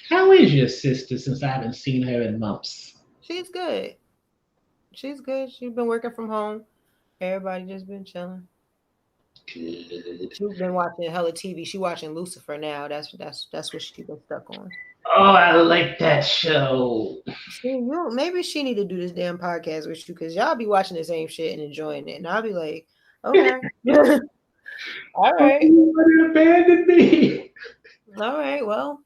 How is your sister since I haven't seen her in months? She's good. She's good. She's been working from home. Everybody just been chilling. Good. She's been watching hella TV. She watching Lucifer now. That's what she's been stuck on. Oh, I like that show. Maybe she need to do this damn podcast with you because y'all be watching the same shit and enjoying it, and I'll be like, okay, all right, you abandoned me. All right, well,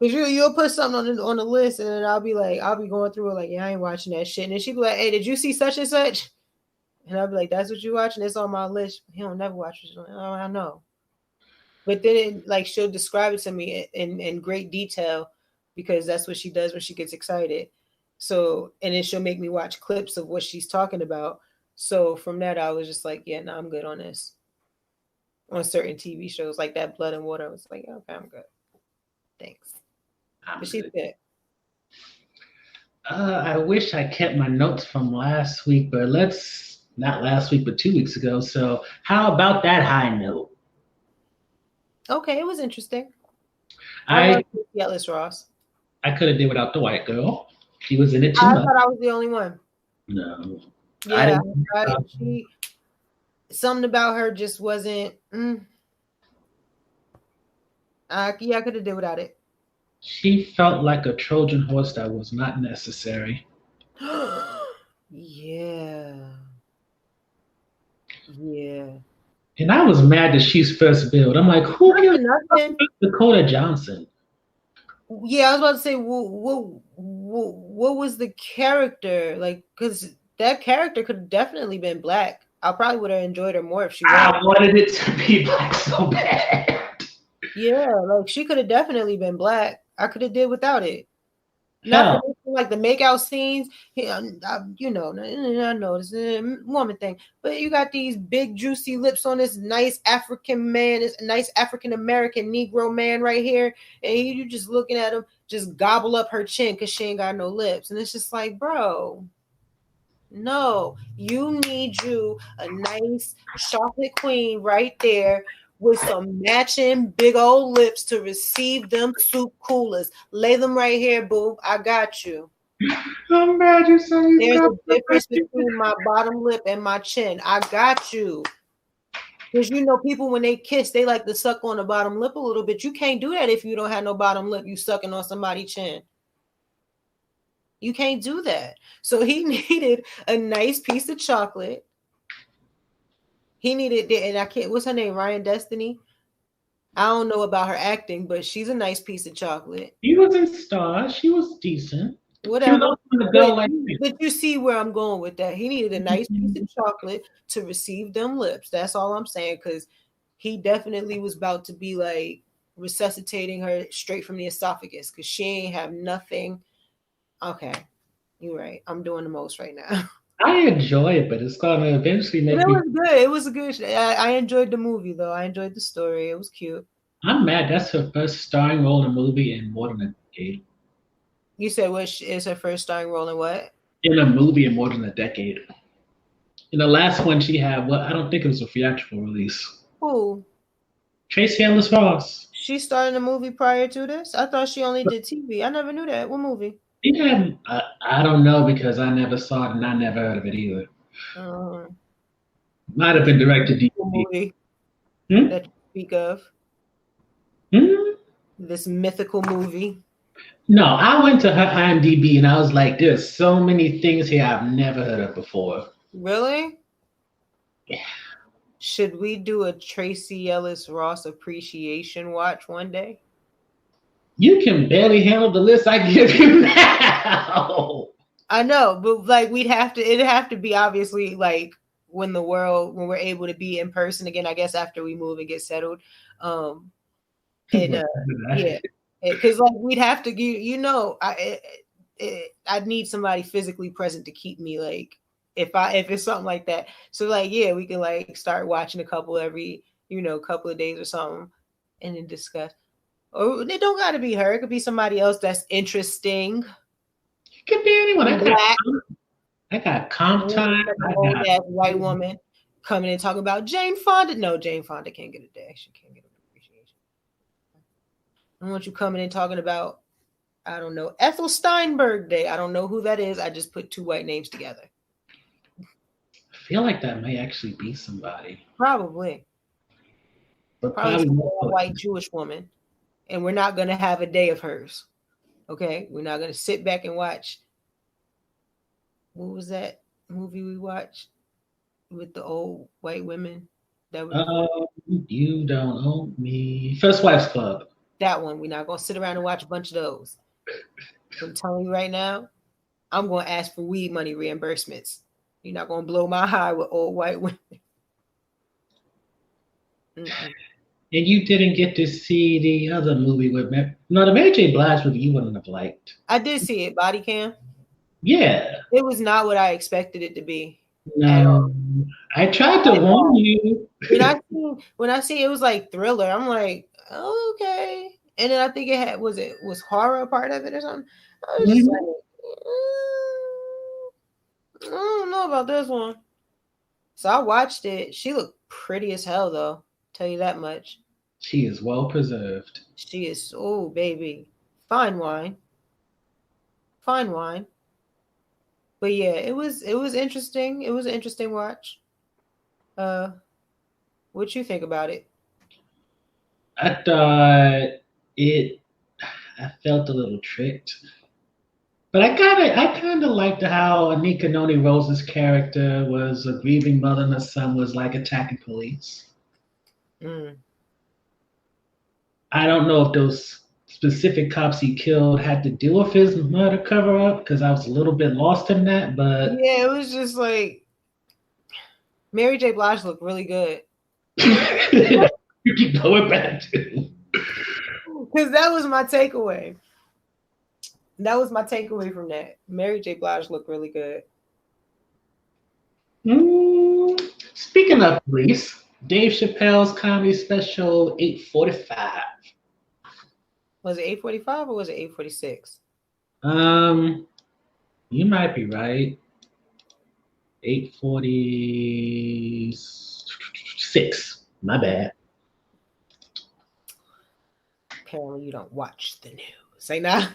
because you'll put something on the list, and then I'll be going through it like, yeah, I ain't watching that shit, and then she'll be like, hey, did you see such and such? And I'll be like, that's what you watching? It's on my list. He don't never watch it. Oh, I know. But then she'll describe it to me in great detail because that's what she does when she gets excited. So, and then she'll make me watch clips of what she's talking about. So from that, I was just like, yeah, no, I'm good on this. On certain TV shows like that Blood and Water, I was like, okay, I'm good. Thanks. But she's good. I wish I kept my notes from last week, but not last week, but 2 weeks ago. So how about that high note? Okay, it was interesting. I love Tracee Ellis Ross. I could have did without the white girl. She was in it too much. I thought I was the only one. No. Yeah, something about her just wasn't. I could have did without it. She felt like a Trojan horse that was not necessary. Yeah. And I was mad that she's first billed. I'm like, who gives Dakota Johnson? Yeah, I was about to say, what was the character like? Because that character could have definitely been black. I probably would have enjoyed her more if she. I wanted it to be black so bad. Yeah, like she could have definitely been black. I could have did without it. Not like the makeout scenes, you know, I know it's a woman thing, but you got these big juicy lips on this nice African man, this nice African American Negro man right here, and you just looking at him, just gobble up her chin because she ain't got no lips, and it's just like, bro, no, you need you a nice chocolate queen right there with some matching big old lips to receive them soup coolers. Lay them right here, boo. I got you. I'm mad you say there's a difference between my bottom lip and my chin. I got you. Because you know, people when they kiss, they like to suck on the bottom lip a little bit. You can't do that if you don't have no bottom lip. You sucking on somebody's chin. You can't do that. So he needed a nice piece of chocolate. He needed, and I can't, what's her name? Ryan Destiny? I don't know about her acting, but she's a nice piece of chocolate. She was in Stars. She was decent. Whatever. But you see where I'm going with that. He needed a nice piece of chocolate to receive them lips. That's all I'm saying, because he definitely was about to be like resuscitating her straight from the esophagus because she ain't have nothing. Okay, you're right. I'm doing the most right now. I enjoy it, but it's gonna eventually make me. It was good. It was a good. I enjoyed the movie though. I enjoyed the story. It was cute. I'm mad. That's her first starring role in a movie in more than a decade. You said what is her first starring role in what? In a movie in more than a decade. In the last one she had, well, I don't think it was a theatrical release. Who? Tracee Ellis Ross. She started a movie prior to this? I thought she only did TV. I never knew that. What movie? Yeah, I don't know because I never saw it and I never heard of it either. Uh, Might have this been directed DVD. movie Hmm? that you speak of. Hmm? This mythical movie. No, I went to her IMDb and I was like, there's so many things here I've never heard of before. Really? Yeah. Should we do a Tracee Ellis Ross appreciation watch one day? You can barely handle the list I give you now. I know, but like it'd have to be obviously like when we're able to be in person again, I guess after we move and get settled. And yeah, because like we'd have to I'd need somebody physically present to keep me like if it's something like that. So like yeah, we can like start watching a couple every couple of days or something, and then discuss. Or it don't got to be her. It could be somebody else that's interesting. It could be anyone. Black. I got comp time. An old ass white woman coming and talking about Jane Fonda. No, Jane Fonda can't get a day. She can't get an appreciation. I want you coming and talking about, I don't know, Ethel Steinberg Day. I don't know who that is. I just put two white names together. I feel like that may actually be somebody. Probably. But probably a white Jewish woman. And we're not going to have a day of hers. Okay? We're not going to sit back and watch. What was that movie we watched with the old white women? That was You Don't Own Me. First Wives Club. That one. We're not going to sit around and watch a bunch of those. I'm telling you right now, I'm going to ask for weed money reimbursements. You're not going to blow my high with old white women. And you didn't get to see the other movie with the Mary J. Blige movie you wouldn't have liked. I did see it, Body Cam. Yeah. It was not what I expected it to be. No. I tried to warn you. When I see it was like thriller, I'm like, oh, okay. And then I think it was horror part of it or something. I was just like, I don't know about this one. So I watched it. She looked pretty as hell though. Tell you that much. She is well preserved. She is, oh baby. Fine wine. Fine wine. But yeah, it was interesting. It was an interesting watch. What you think about it? I thought I felt a little tricked. But I kind of liked how Anika Noni Rose's character was a grieving mother and her son was like attacking police. I don't know if those specific cops he killed had to do with his murder cover up because I was a little bit lost in that, but yeah, it was just like Mary J. Blige looked really good. You keep going back to because that was my takeaway. That was my takeaway from that. Mary J. Blige looked really good. Speaking of police, Dave Chappelle's comedy special 8:45. Was it 8:45 or was it 8:46? You might be right. 8:46. My bad. Apparently, you don't watch the news. Say nah.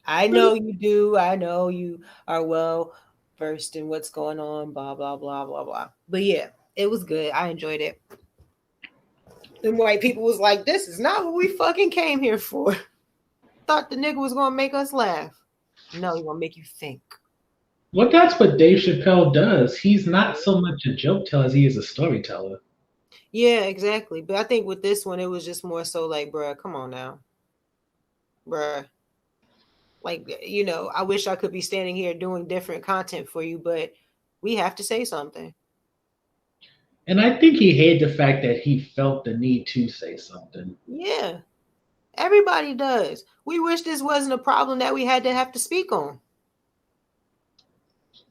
I know you do. I know you are well versed in what's going on. Blah blah blah blah blah. But yeah, it was good. I enjoyed it. And white people was like, "This is not what we fucking came here for." Thought the nigga was gonna make us laugh. No, he gonna make you think. Well, that's what Dave Chappelle does. He's not so much a joke teller as he is a storyteller. Yeah, exactly. But I think with this one, it was just more so like, bruh, come on now. Bruh. Like, I wish I could be standing here doing different content for you, but we have to say something. And I think he hated the fact that he felt the need to say something. Yeah. Everybody does. We wish this wasn't a problem that we had to have to speak on.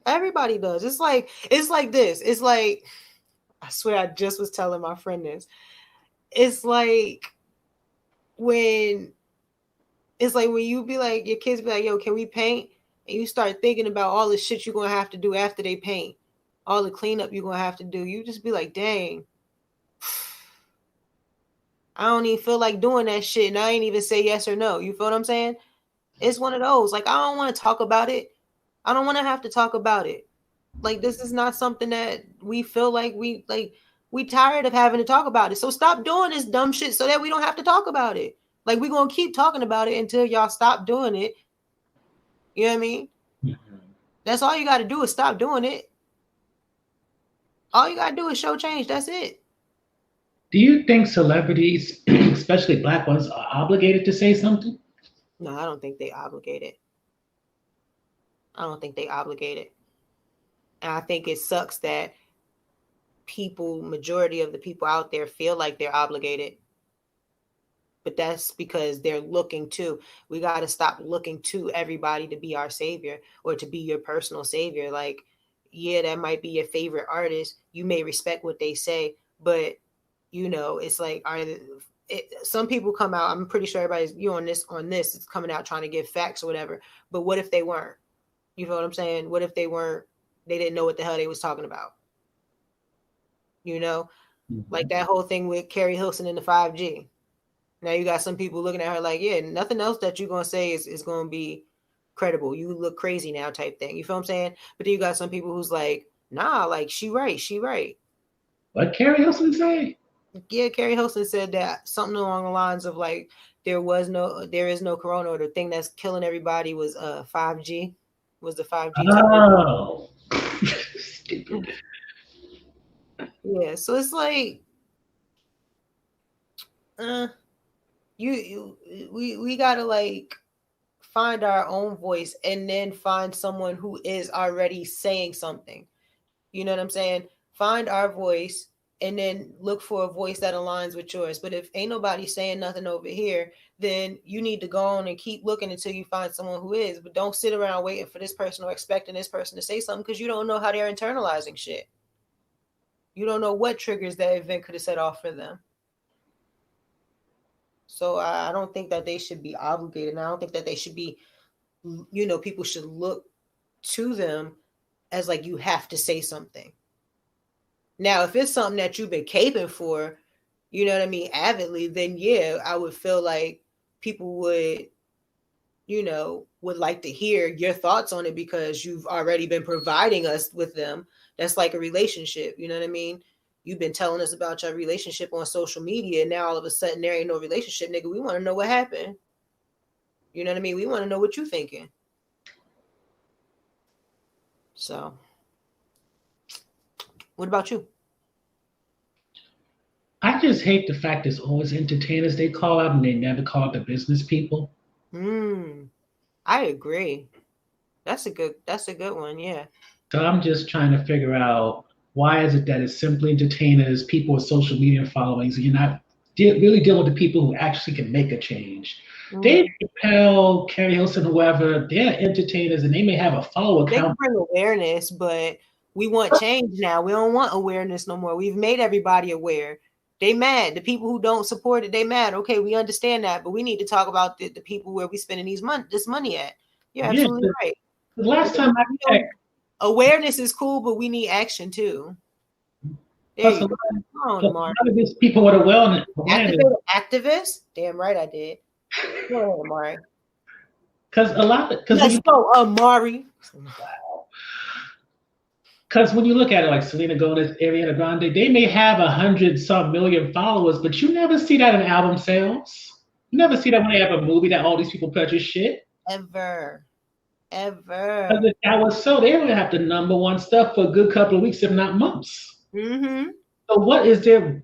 Everybody does. It's like this. It's like, I swear I just was telling my friend this. It's like when you be like, your kids be like, yo, can we paint? And you start thinking about all the shit you're going to have to do after they paint. all the cleanup you're gonna have to do. You just be like, dang, I don't even feel like doing that shit, and I ain't even say yes or no. You feel what I'm saying? It's one of those. Like, I don't want to talk about it. I don't want to have to talk about it. Like, this is not something that we feel like we tired of having to talk about it. So stop doing this dumb shit so that we don't have to talk about it. Like, we're gonna keep talking about it until y'all stop doing it. You know what I mean? Mm-hmm. That's all you got to do is stop doing it. All you got to do is show change. That's it. Do you think celebrities, especially black ones, are obligated to say something? No, I don't think they obligated. I don't think they obligated. And I think it sucks that majority of the people out there feel like they're obligated. But that's because they're looking to. We got to stop looking to everybody to be our savior or to be your personal savior. Like, yeah, that might be your favorite artist. You may respect what they say, but it's like, some people come out. I'm pretty sure everybody's on this is coming out trying to give facts or whatever. But what if they weren't? You feel what I'm saying? What if they weren't? They didn't know what the hell they was talking about. Mm-hmm. Like that whole thing with Carrie Hilson and the 5G. Now you got some people looking at her like, yeah, nothing else that you're going to say is going to be credible. You look crazy now type thing. You feel what I'm saying? But then you got some people who's like, nah, like she right. What Carrie Hilson say? Yeah, Carrie Hilson said that something along the lines of like, there is no corona, or the thing that's killing everybody was 5G. Was the 5G? Oh. Stupid. Yeah, so it's like, we gotta like find our own voice and then find someone who is already saying something. You know what I'm saying? Find our voice and then look for a voice that aligns with yours. But if ain't nobody saying nothing over here, then you need to go on and keep looking until you find someone who is. But don't sit around waiting for this person or expecting this person to say something, because you don't know how they're internalizing shit. You don't know what triggers that event could have set off for them. So I don't think that they should be obligated. And I don't think that they should be, people should look to them as like, you have to say something. Now, if it's something that you've been caping for, you know what I mean, avidly, then yeah, I would feel like people would like to hear your thoughts on it, because you've already been providing us with them. That's like a relationship. You know what I mean? You've been telling us about your relationship on social media, and now all of a sudden there ain't no relationship, nigga. We want to know what happened. You know what I mean? We want to know what you're thinking. So, what about you? I just hate the fact there's always entertainers they call out and they never call out the business people. I agree. That's a good one, yeah. So I'm just trying to figure out, why is it that it's simply entertainers, people with social media followings, and you're not really dealing with the people who actually can make a change. Dave Chappelle, Carrie Hilson, whoever, they're entertainers and they may have a follow account. They can bring awareness, but we want change now. We don't want awareness no more. We've made everybody aware. They mad. The people who don't support it, they mad. Okay, we understand that, but we need to talk about the people where we spending this money at. You're absolutely right. The last time I checked, awareness is cool, but we need action too. Plus, a lot of these people with awareness. Activists? Damn right I did. Go ahead, Amari. Let's go, Amari. Wow. Because when you look at it, like Selena Gomez, Ariana Grande, they may have 100-some million followers, but you never see that in album sales. You never see that when they have a movie that all these people purchase shit. Ever. Because if that was so, they would have the #1 stuff for a good couple of weeks, if not months. Mm-hmm. So what is their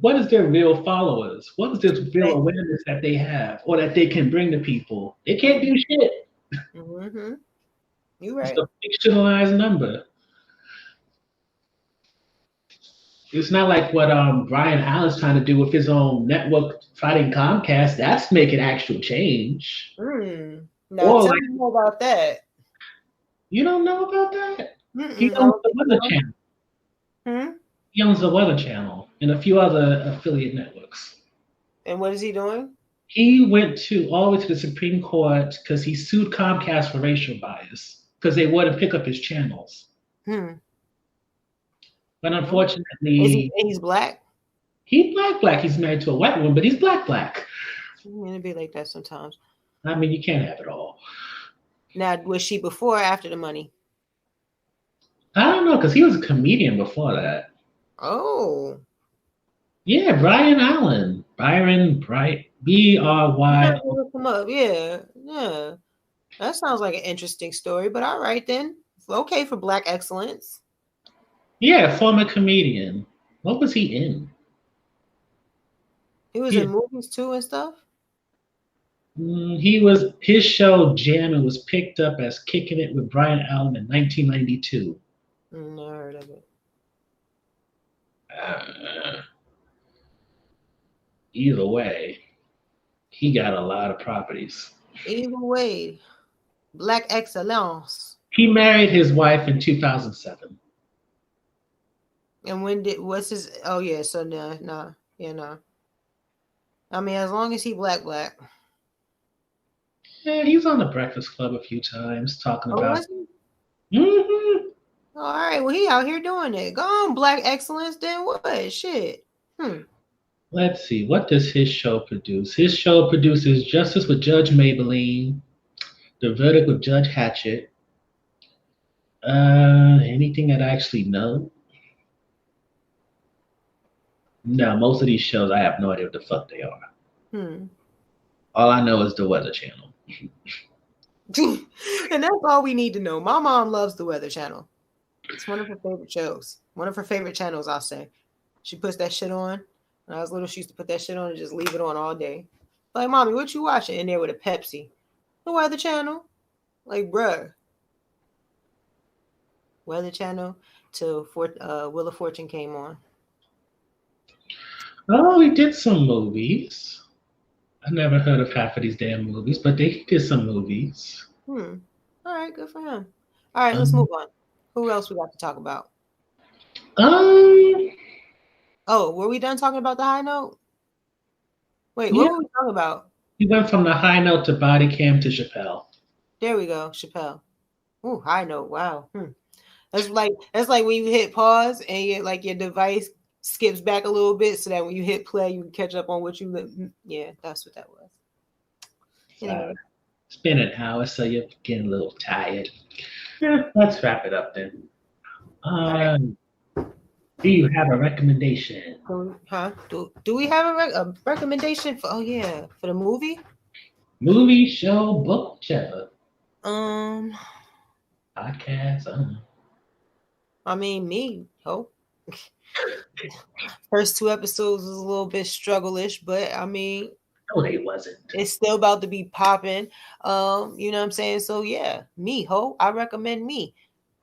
real followers? What is this real awareness that they have or that they can bring to people? They can't do shit. Mm-hmm. You're right. It's a fictionalized number. It's not like what Brian Allen's trying to do with his own network fighting Comcast. That's making actual change. No, tell me more about that. You don't know about that? He owns the Weather Channel. He owns the Weather Channel and a few other affiliate networks. And what is he doing? He went all the way to the Supreme Court because he sued Comcast for racial bias because they wouldn't pick up his channels. But Is he? unfortunately, He's black. he's black. He's married to a white woman, but he's black. It'd be like that sometimes. I mean, you can't have it all. Now, was she before or after the money? I don't know, because he was a comedian before that. Oh, Yeah, Brian Allen. Byron Bright. I'm gonna Bry. look him up. Yeah, yeah. That sounds like an interesting story. But all right then. Okay for black excellence. Yeah, former comedian. What was he in? He was Yeah. in movies too and stuff. He was his show Jam was picked up as Kicking It with Brian Allen in 1992. Never heard of it. Uh, Either way, he got a lot of properties. Either way, black excellence. He married his wife in 2007. And what's his? Oh yeah, so nah, yeah, nah. I mean, as long as he black. Yeah, he's on the Breakfast Club a few times talking Oh, about. was he? Mm-hmm. All right, well he out here doing it. Go on, black excellence. Then what? Shit. Let's see, what does his show produce? His show produces Justice with Judge Maybelline, The Verdict with Judge Hatchett. Anything that I actually know? No, most of these shows I have no idea what the fuck they are. All I know is the Weather Channel. And that's all we need to know. My mom loves the Weather Channel. It's one of her favorite shows. One of her favorite channels, I'll say. She puts that shit on. When I was little, she used to put that shit on and just leave it on all day. Like, mommy, what you watching? In there with a Pepsi. The Weather Channel. Like, bruh. Weather Channel till Wheel of Fortune came on. Oh, he did some movies. I never heard of half of these damn movies, but they did some movies. All right, good for him. All right, let's move on. Who else we got to talk about? Oh, were we done talking about the high note? Wait, what were we talking about? He went from the high note to body cam to Chappelle. There we go, Chappelle. Ooh, high note. Wow. That's like when you hit pause and your device skips back a little bit so that when you hit play, you can catch up on what you. Yeah, that's what that was. Anyway. It's been an hour, so you're getting a little tired. Yeah, let's wrap it up then. Do you have a recommendation? Huh? Do we have a recommendation for? Oh yeah, for the movie. Movie, show, book, whichever. Podcast. I mean, me. First 2 episodes was a little bit struggle-ish, but I mean, no, they wasn't. It's still about to be popping. You know what I'm saying? So yeah, me, I recommend me.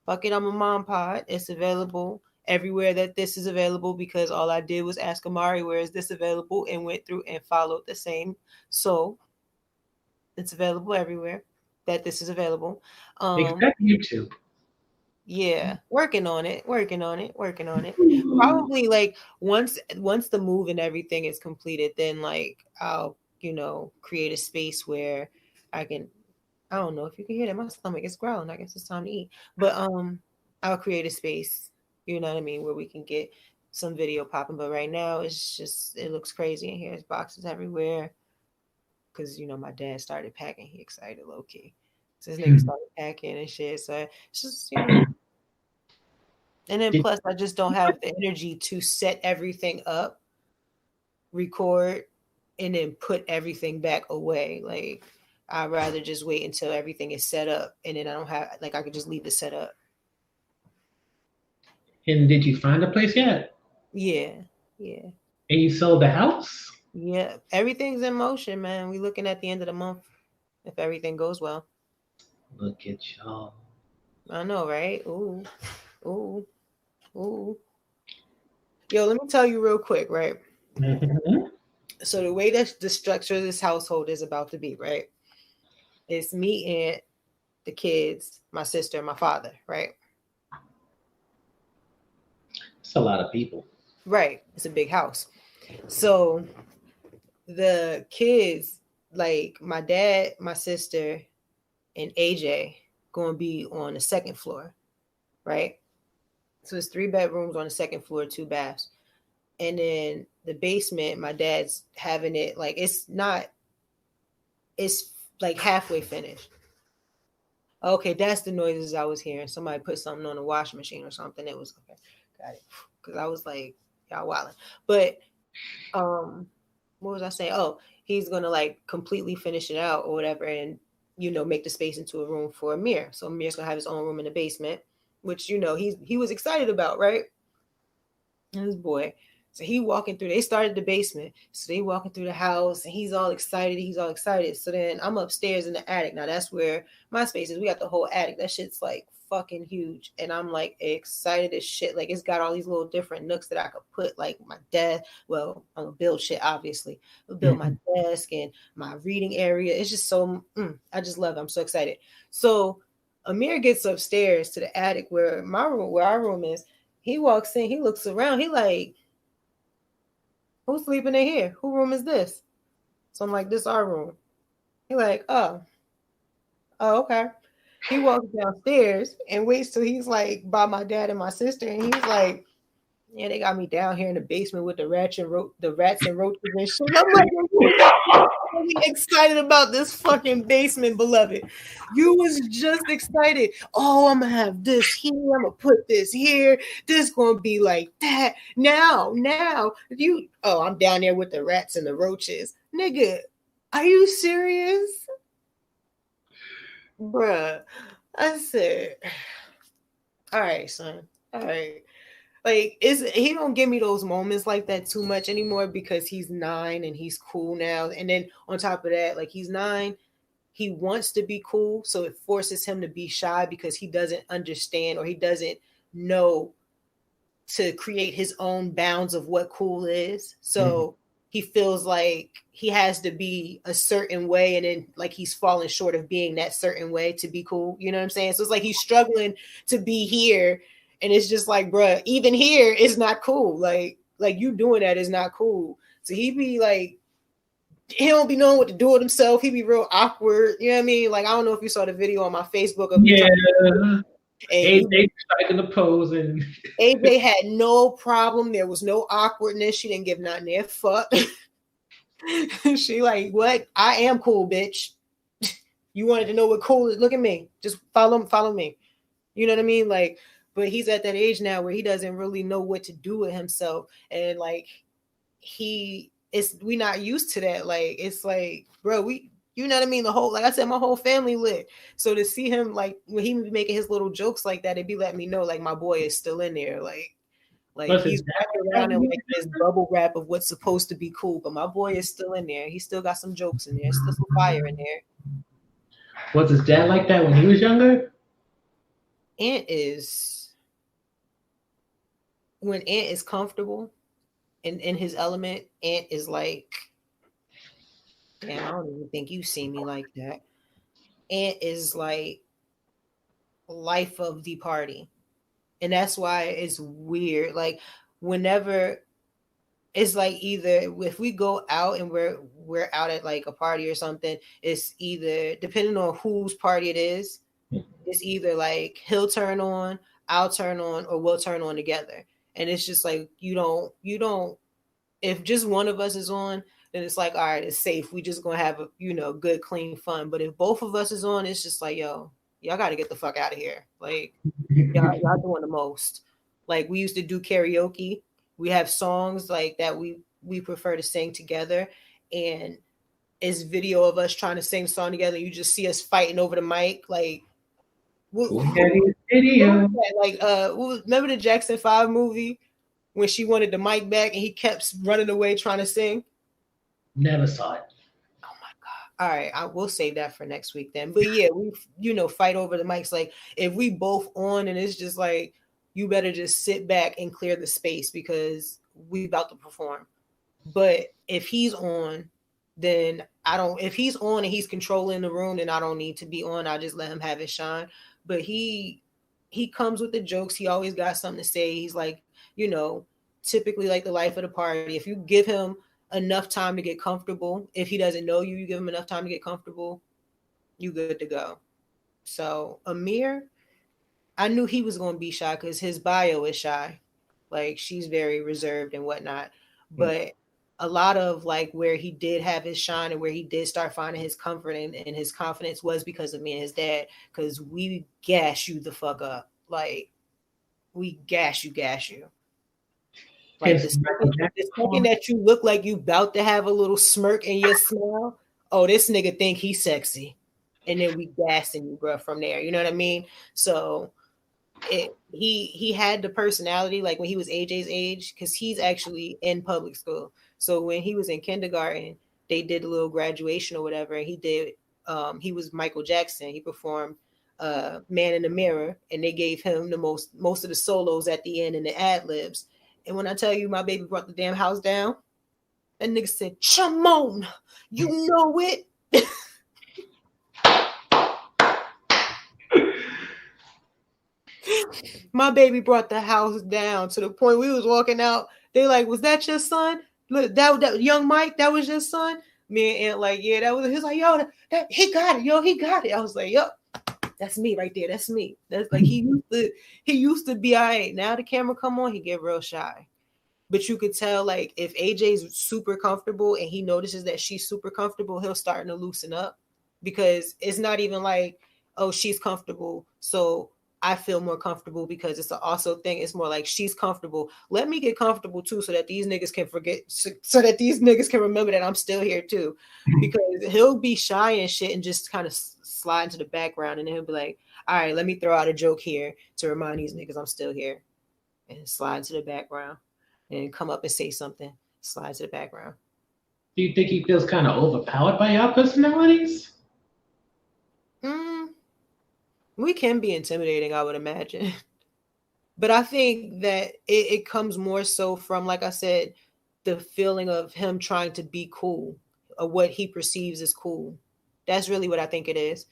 Fuck it, I'm a mom pod. It's available everywhere that this is available because all I did was ask Amari, where is this available? And went through and followed the same. So it's available everywhere that this is available. Except YouTube. Yeah, working on it. Probably like once the move and everything is completed, then like I'll, create a space where I don't know if you can hear that. My stomach is growling. I guess it's time to eat. But I'll create a space, you know what I mean, where we can get some video popping. But right now it's just, it looks crazy in here. There's boxes everywhere. Cause my dad started packing. He excited low key. So his nigga started packing and shit. So it's just, and then plus I just don't have the energy to set everything up, record, and then put everything back away. Like I'd rather just wait until everything is set up and then I don't have, like, I could just leave it set up. And did you find a place yet? Yeah. And you sold the house? Yeah. Everything's in motion, man. We looking at the end of the month if everything goes well. Look at y'all. I know, right? Ooh. Yo, let me tell you real quick, right? Mm-hmm. So the way that the structure of this household is about to be, right? It's me and the kids, my sister, my father, right? It's a lot of people. Right. It's a big house. So the kids, like my dad, my sister, and AJ, going to be on the second floor, right? So it's 3 bedrooms on the second floor, 2 baths. And then the basement, my dad's having it like it's like halfway finished. Okay, that's the noises I was hearing. Somebody put something on the washing machine or something. It was okay. Got it. Because I was like, y'all wilding. But what was I saying? Oh, he's gonna like completely finish it out or whatever, and make the space into a room for Amir. So Amir's gonna have his own room in the basement, which he was excited about, right? And his boy. So he walking through. They started the basement, so they walking through the house, and he's all excited. He's all excited. So then I'm upstairs in the attic. Now that's where my space is. We got the whole attic. That shit's like fucking huge, and I'm like excited as shit. Like it's got all these little different nooks that I could put like my desk. Well, I'm gonna build shit. Obviously, I'll build my desk and my reading area. It's just so. I just love it. I'm so excited. So Amir gets upstairs to the attic where our room is. He walks in. He looks around. He like, who's sleeping in here? Who room is this? So I'm like, this our room. He like, oh, okay. He walks downstairs and waits till he's like by my dad and my sister, and he's like, yeah, they got me down here in the basement with the rats and roaches and shit. I'm like, really excited about this fucking basement, beloved. You was just excited. Oh, I'm gonna have this here. I'm gonna put this here. This gonna be like that. Now, I'm down there with the rats and the roaches. Nigga, are you serious? Bruh. I said, all right, son. All right. Like he don't give me those moments like that too much anymore because he's 9 and he's cool now. And then on top of that, like he's 9, he wants to be cool, so it forces him to be shy because he doesn't understand or he doesn't know to create his own bounds of what cool is. So he feels like he has to be a certain way, and then like he's falling short of being that certain way to be cool. You know what I'm saying? So it's like he's struggling to be here. And it's just like, bruh, even here is not cool. Like you doing that is not cool. So he be like, he don't be knowing what to do with himself. He be real awkward. You know what I mean? Like, I don't know if you saw the video on my Facebook of me. AJ striking the pose, and AJ had no problem. There was no awkwardness. She didn't give nothing a fuck. She like, what? I am cool, bitch. You wanted to know what cool is? Look at me. Just follow me. You know what I mean? Like, but he's at that age now where he doesn't really know what to do with himself. And like we not used to that. Like, it's like, bro, you know what I mean? The whole, like I said, my whole family lit. So to see him, like when he be making his little jokes like that, it'd be letting me know like my boy is still in there. Like he's walking around in like this bubble wrap of what's supposed to be cool, but my boy is still in there. He still got some jokes in there, still some fire in there. Was his dad like that when he was younger? When Ant is comfortable in his element, Ant is like, damn, I don't even think you see me like that. Ant is like life of the party. And that's why it's weird. Like whenever it's like either if we go out and we're out at like a party or something, it's either depending on whose party it is, it's either like he'll turn on, I'll turn on, or we'll turn on together. And it's just like you don't if just one of us is on, then it's like, all right, it's safe. We just gonna have a good, clean fun. But if both of us is on, it's just like, yo, y'all gotta get the fuck out of here. Like y'all doing the most. Like we used to do karaoke. We have songs like that we prefer to sing together, and it's video of us trying to sing song together. You just see us fighting over the mic, like video. Like remember the Jackson 5 movie when she wanted the mic back and he kept running away trying to sing? Never saw it. Oh my god. All right, I will save that for next week then. But yeah, we fight over the mics. Like if we both on and it's just like you better just sit back and clear the space because we about to perform. But if he's on, then if he's on and he's controlling the room, then I don't need to be on. I just let him have his shine. But he comes with the jokes. He always got something to say. He's like, typically like the life of the party. If you give him enough time to get comfortable, if he doesn't know you give him enough time to get comfortable, you good to go. So Amir, I knew he was going to be shy because his bio is shy. Like she's very reserved and whatnot. But a lot of like where he did have his shine and where he did start finding his comfort and his confidence was because of me and his dad. Because we gas you the fuck up. Like we gas you. Like His the second that you look like you about to have a little smirk in your smile, oh, this nigga think he's sexy. And then we gassing you, bro, from there. You know what I mean? So he had the personality like when he was AJ's age, because he's actually in public school. So when he was in kindergarten, they did a little graduation or whatever, and he was Michael Jackson. He performed Man in the Mirror, and they gave him the most of the solos at the end and the ad libs. And when I tell you my baby brought the damn house down, that nigga said, Shimon, you know it. My baby brought the house down to the point we was walking out. They like, was that your son? Look, that young Mike, that was your son? Me and Aunt like, yeah, that was. He's like, yo, that he got it, yo, he got it. I was like, yup, that's me right there. That's me. That's like he used to be all right. Now the camera come on, he get real shy. But you could tell, like, if AJ's super comfortable and he notices that she's super comfortable, he'll start to loosen up, because it's not even like, oh, she's comfortable, so I feel more comfortable because it's an also thing. It's more like she's comfortable. Let me get comfortable too, so that these niggas can forget, so that these niggas can remember that I'm still here too. Because he'll be shy and shit and just kind of slide into the background, and then he'll be like, all right, let me throw out a joke here to remind these niggas I'm still here, and slide into the background. And come up and say something, slide to the background. Do you think he feels kind of overpowered by y'all personalities? We can be intimidating, I would imagine. But I think that it comes more so from, like I said, the feeling of him trying to be cool, or what he perceives as cool. That's really what I think it is.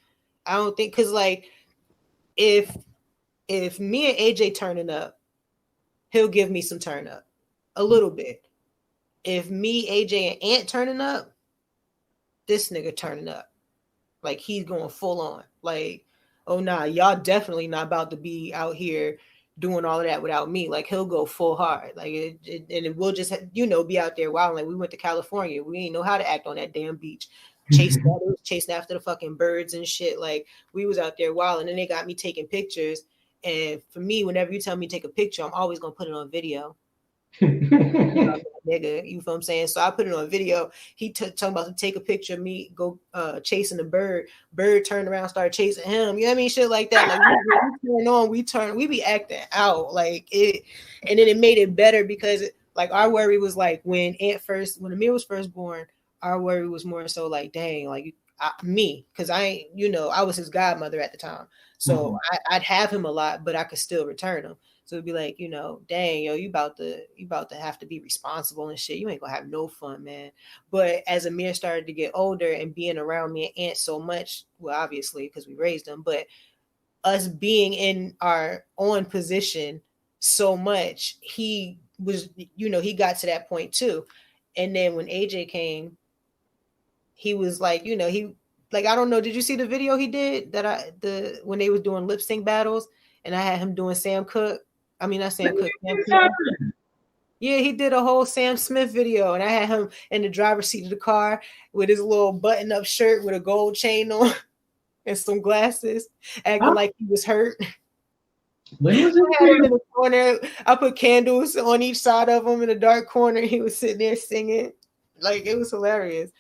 I don't think, because like if me and AJ turning up, he'll give me some turn up. A little bit. If me, AJ, and Ant turning up, this nigga turning up. Like he's going full on. Like, oh nah, y'all definitely not about to be out here doing all of that without me. Like he'll go full hard. Like and we'll just be out there wilding. Like we went to California. We ain't know how to act on that damn beach. Chasing after the fucking birds and shit. Like we was out there wilding, and they got me taking pictures. And for me, whenever you tell me to take a picture, I'm always gonna put it on video. Nigga, you feel what I'm saying? So I put it on video. He talking about to take a picture of me go chasing the bird turned around, started chasing him, you know what I mean? Shit like that. Like we turn on, we be acting out like it. And then it made it better because like our worry was like when Amir was first born, our worry was more so like, dang, like me, because I was his godmother at the time, so I'd have him a lot, but I could still return him. So it'd be like, dang, yo, you about to have to be responsible and shit. You ain't gonna have no fun, man. But as Amir started to get older and being around me and Aunt so much, well, obviously because we raised him, but us being in our own position so much, he was, he got to that point too. And then when AJ came, he was like, he like, I don't know, did you see the video he did when they was doing lip sync battles and I had him doing Sam Cooke? I mean, not Sam Cooke. Yeah, he did a whole Sam Smith video, and I had him in the driver's seat of the car with his little button-up shirt with a gold chain on and some glasses, acting like he was hurt. When was I had him in the corner. I put candles on each side of him in a dark corner. He was sitting there singing. Like, it was hilarious.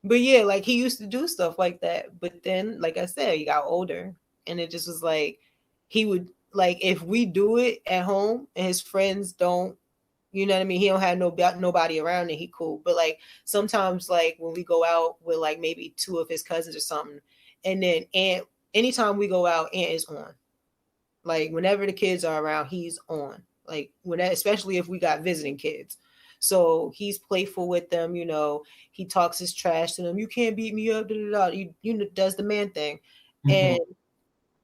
But yeah, like he used to do stuff like that. But then, like I said, he got older, and it just was like he would. Like if we do it at home and his friends don't, you know what I mean? He don't have nobody around and he cool. But like sometimes like when we go out with like maybe two of his cousins or something, and then anytime we go out, Aunt is on. Like whenever the kids are around, he's on. Like especially if we got visiting kids. So he's playful with them, he talks his trash to them. You can't beat me up, does the man thing. And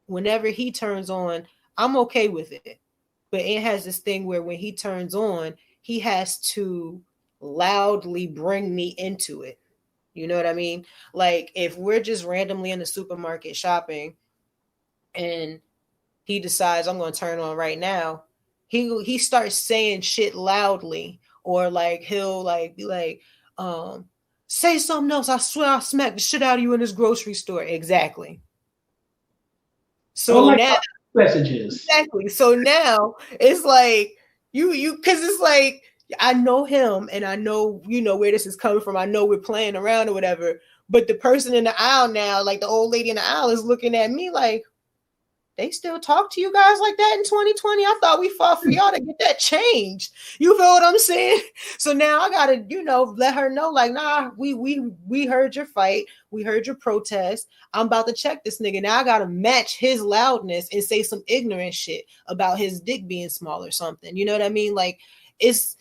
whenever he turns on, I'm okay with it. But Aunt has this thing where when he turns on, he has to loudly bring me into it. You know what I mean? Like if we're just randomly in the supermarket shopping and he decides I'm going to turn on right now, he starts saying shit loudly, or like he'll like be like, say something else. I swear I'll smack the shit out of you in this grocery store. Exactly. Oh, So like now, messages. exactly. So now it's like because it's like I know him and I know where this is coming from. I know we're playing around or whatever. But the person in the aisle now, like the old lady in the aisle, is looking at me like, they still talk to you guys like that in 2020? I thought we fought for y'all to get that changed. You feel what I'm saying? So now I gotta, let her know, like, nah, we heard your fight, we heard your protest. I'm about to check this nigga. Now I gotta match his loudness and say some ignorant shit about his dick being small or something. You know what I mean? Like, it's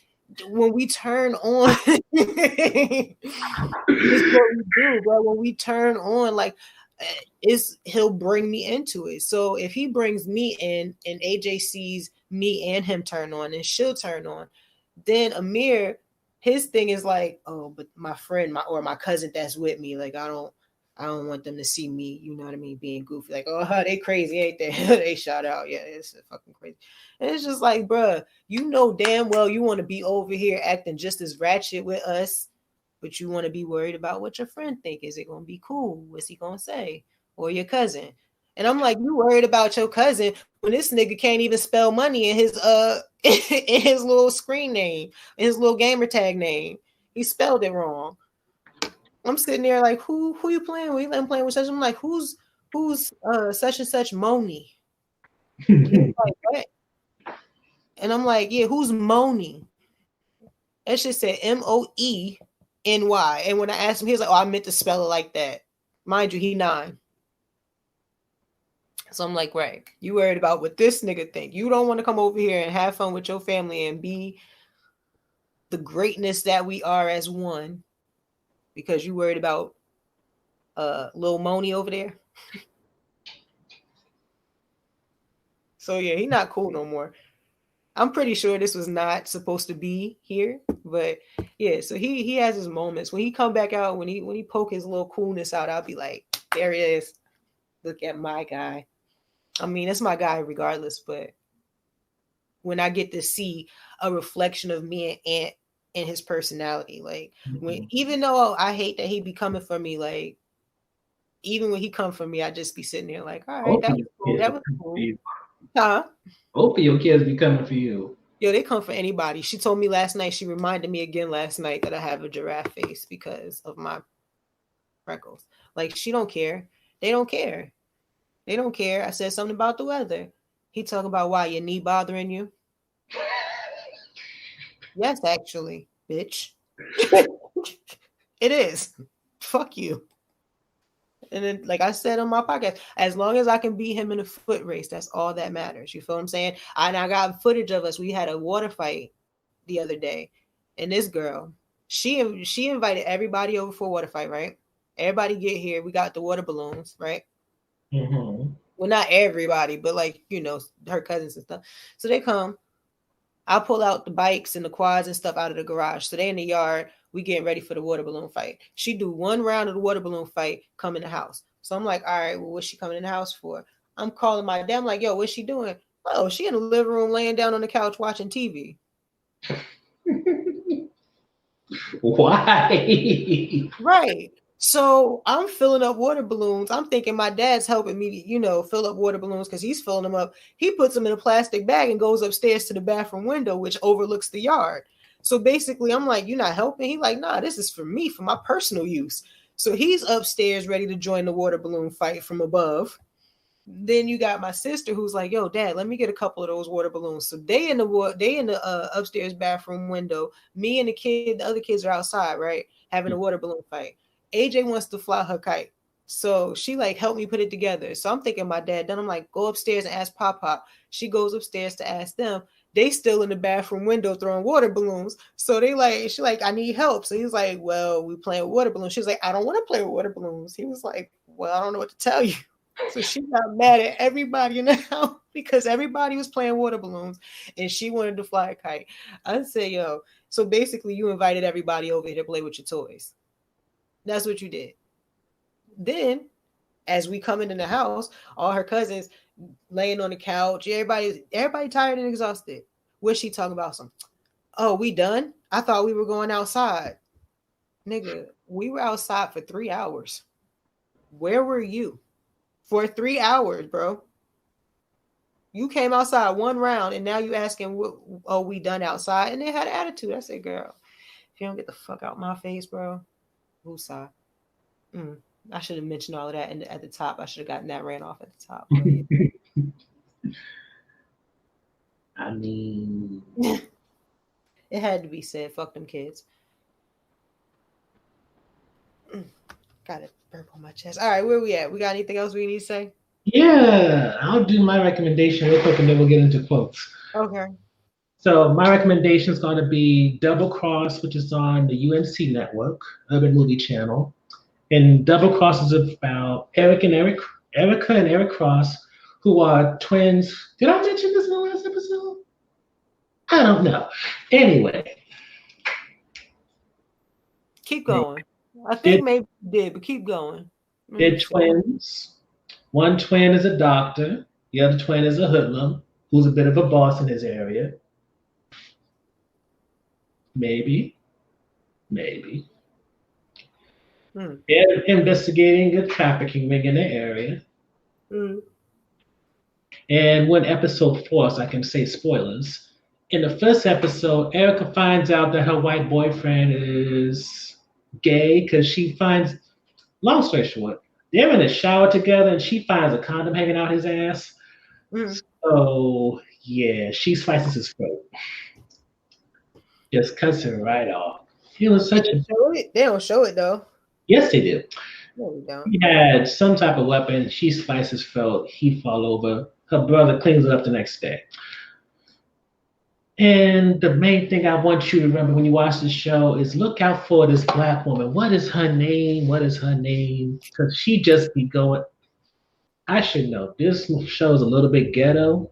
when we turn on it's what we do, bro. When we turn on, like, he'll bring me into it. So if he brings me in and AJ sees me and him turn on and she'll turn on, then Amir, his thing is like, oh, but my friend, my cousin that's with me, like, I don't want them to see me, you know what I mean, being goofy. Like, oh, they crazy, ain't they? They shot out. Yeah, it's fucking crazy. And it's just like, bruh, you know damn well you want to be over here acting just as ratchet with us, but you want to be worried about what your friend think. Is it going to be cool? What's he going to say? Or your cousin? And I'm like, you worried about your cousin when this nigga can't even spell money in his in his little screen name, in his little gamer tag name. He spelled it wrong. I'm sitting there like, who you playing with? I'm playing with such. I'm like, who's such and such Moni? And he's like, what? And I'm like, yeah, who's Moni? That shit said Moeny. And when I asked him, he was like, oh, I meant to spell it like that. Mind you, he 9. So I'm like, right, you worried about what this nigga think. You don't want to come over here and have fun with your family and be the greatness that we are as one because you worried about Lil Moni over there. So yeah, he not cool no more. I'm pretty sure this was not supposed to be here, but yeah. So he has his moments when he come back out, when he poke his little coolness out. I'll be like, there he is. Look at my guy. I mean, it's my guy regardless, but when I get to see a reflection of me and Ant and his personality, like even though I hate that he be coming for me, like even when he come for me, I just be sitting there like, all right, that was cool. That was cool. Huh? Both of your kids be coming for you. Yo, they come for anybody. She told me last night, she reminded me again last night that I have a giraffe face because of my freckles. Like, she don't care. They don't care. They don't care. I said something about the weather. He talking about why your knee bothering you. Yes, actually, bitch. It is. Fuck you. And then, like I said on my podcast, as long as I can beat him in a foot race, that's all that matters. You feel what I'm saying? I got footage of us. We had a water fight the other day, and this girl, she invited everybody over for a water fight, right? Everybody get here. We got the water balloons, right? Mm-hmm. Well, not everybody, but like, her cousins and stuff. So they come. I pull out the bikes and the quads and stuff out of the garage. So they in the yard. We getting ready for the water balloon fight. She do one round of the water balloon fight, come in the house. So I'm like, all right, well, what's she coming in the house for? I'm calling my dad. I'm like, yo, what's she doing? Oh, she in the living room laying down on the couch watching TV. Why? Right. So I'm filling up water balloons. I'm thinking my dad's helping me, fill up water balloons because he's filling them up. He puts them in a plastic bag and goes upstairs to the bathroom window, which overlooks the yard. So basically, I'm like, you're not helping? He's like, nah, this is for me, for my personal use. So he's upstairs ready to join the water balloon fight from above. Then you got my sister who's like, yo, dad, let me get a couple of those water balloons. So they in the upstairs bathroom window. Me and the other kids are outside, right? Having a water balloon fight. AJ wants to fly her kite. So she like helped me put it together. So I'm thinking my dad done. I'm like, go upstairs and ask Pop Pop. She goes upstairs to ask them. They still in the bathroom window throwing water balloons. So she like, I need help. So he's like, well, we playing with water balloons. She's like, I don't want to play with water balloons. He was like, well, I don't know what to tell you. So she got mad at everybody in the house because everybody was playing water balloons and she wanted to fly a kite. I said, yo, so basically you invited everybody over here to play with your toys. That's what you did. Then as we come into the house, all her cousins laying on the couch. Everybody tired and exhausted. What's she talking about? Oh, we done? I thought we were going outside. Nigga, we were outside for 3 hours. Where were you? For 3 hours, bro. You came outside one round and now you asking, oh, we done outside? And they had an attitude. I said, girl, if you don't get the fuck out my face, bro, woosah. I should have mentioned all of that at the top. I should have gotten that ran off at the top. I mean, it had to be said. Fuck them kids. Got it. Burp on my chest. All right, where we at? We got anything else we need to say? Yeah, I'll do my recommendation real quick and then we'll get into quotes. Okay. So my recommendation is going to be Double Cross, which is on the UMC network, Urban Movie Channel. And Double Cross is about Erica and Eric Cross, who are twins. Did I mention this in the last episode? I don't know. Anyway. Keep going. I think maybe you did, but keep going. They're twins. One twin is a doctor. The other twin is a hoodlum who's a bit of a boss in his area. Maybe. They're investigating a trafficking ring in the area. And when episode 4, so I can say spoilers, in the first episode, Erica finds out that her white boyfriend is gay because she finds, long story short, they're in a shower together and she finds a condom hanging out his ass. So, yeah, she slices his throat. Just cuts it right off. It was such a... They don't show it, though. Yes, they do. No, we don't. He had some type of weapon. She slices his throat. He fall over. Her brother cleans it up the next day. And the main thing I want you to remember when you watch the show is look out for this black woman. What is her name? Because she just be going... I should know. This show is a little bit ghetto.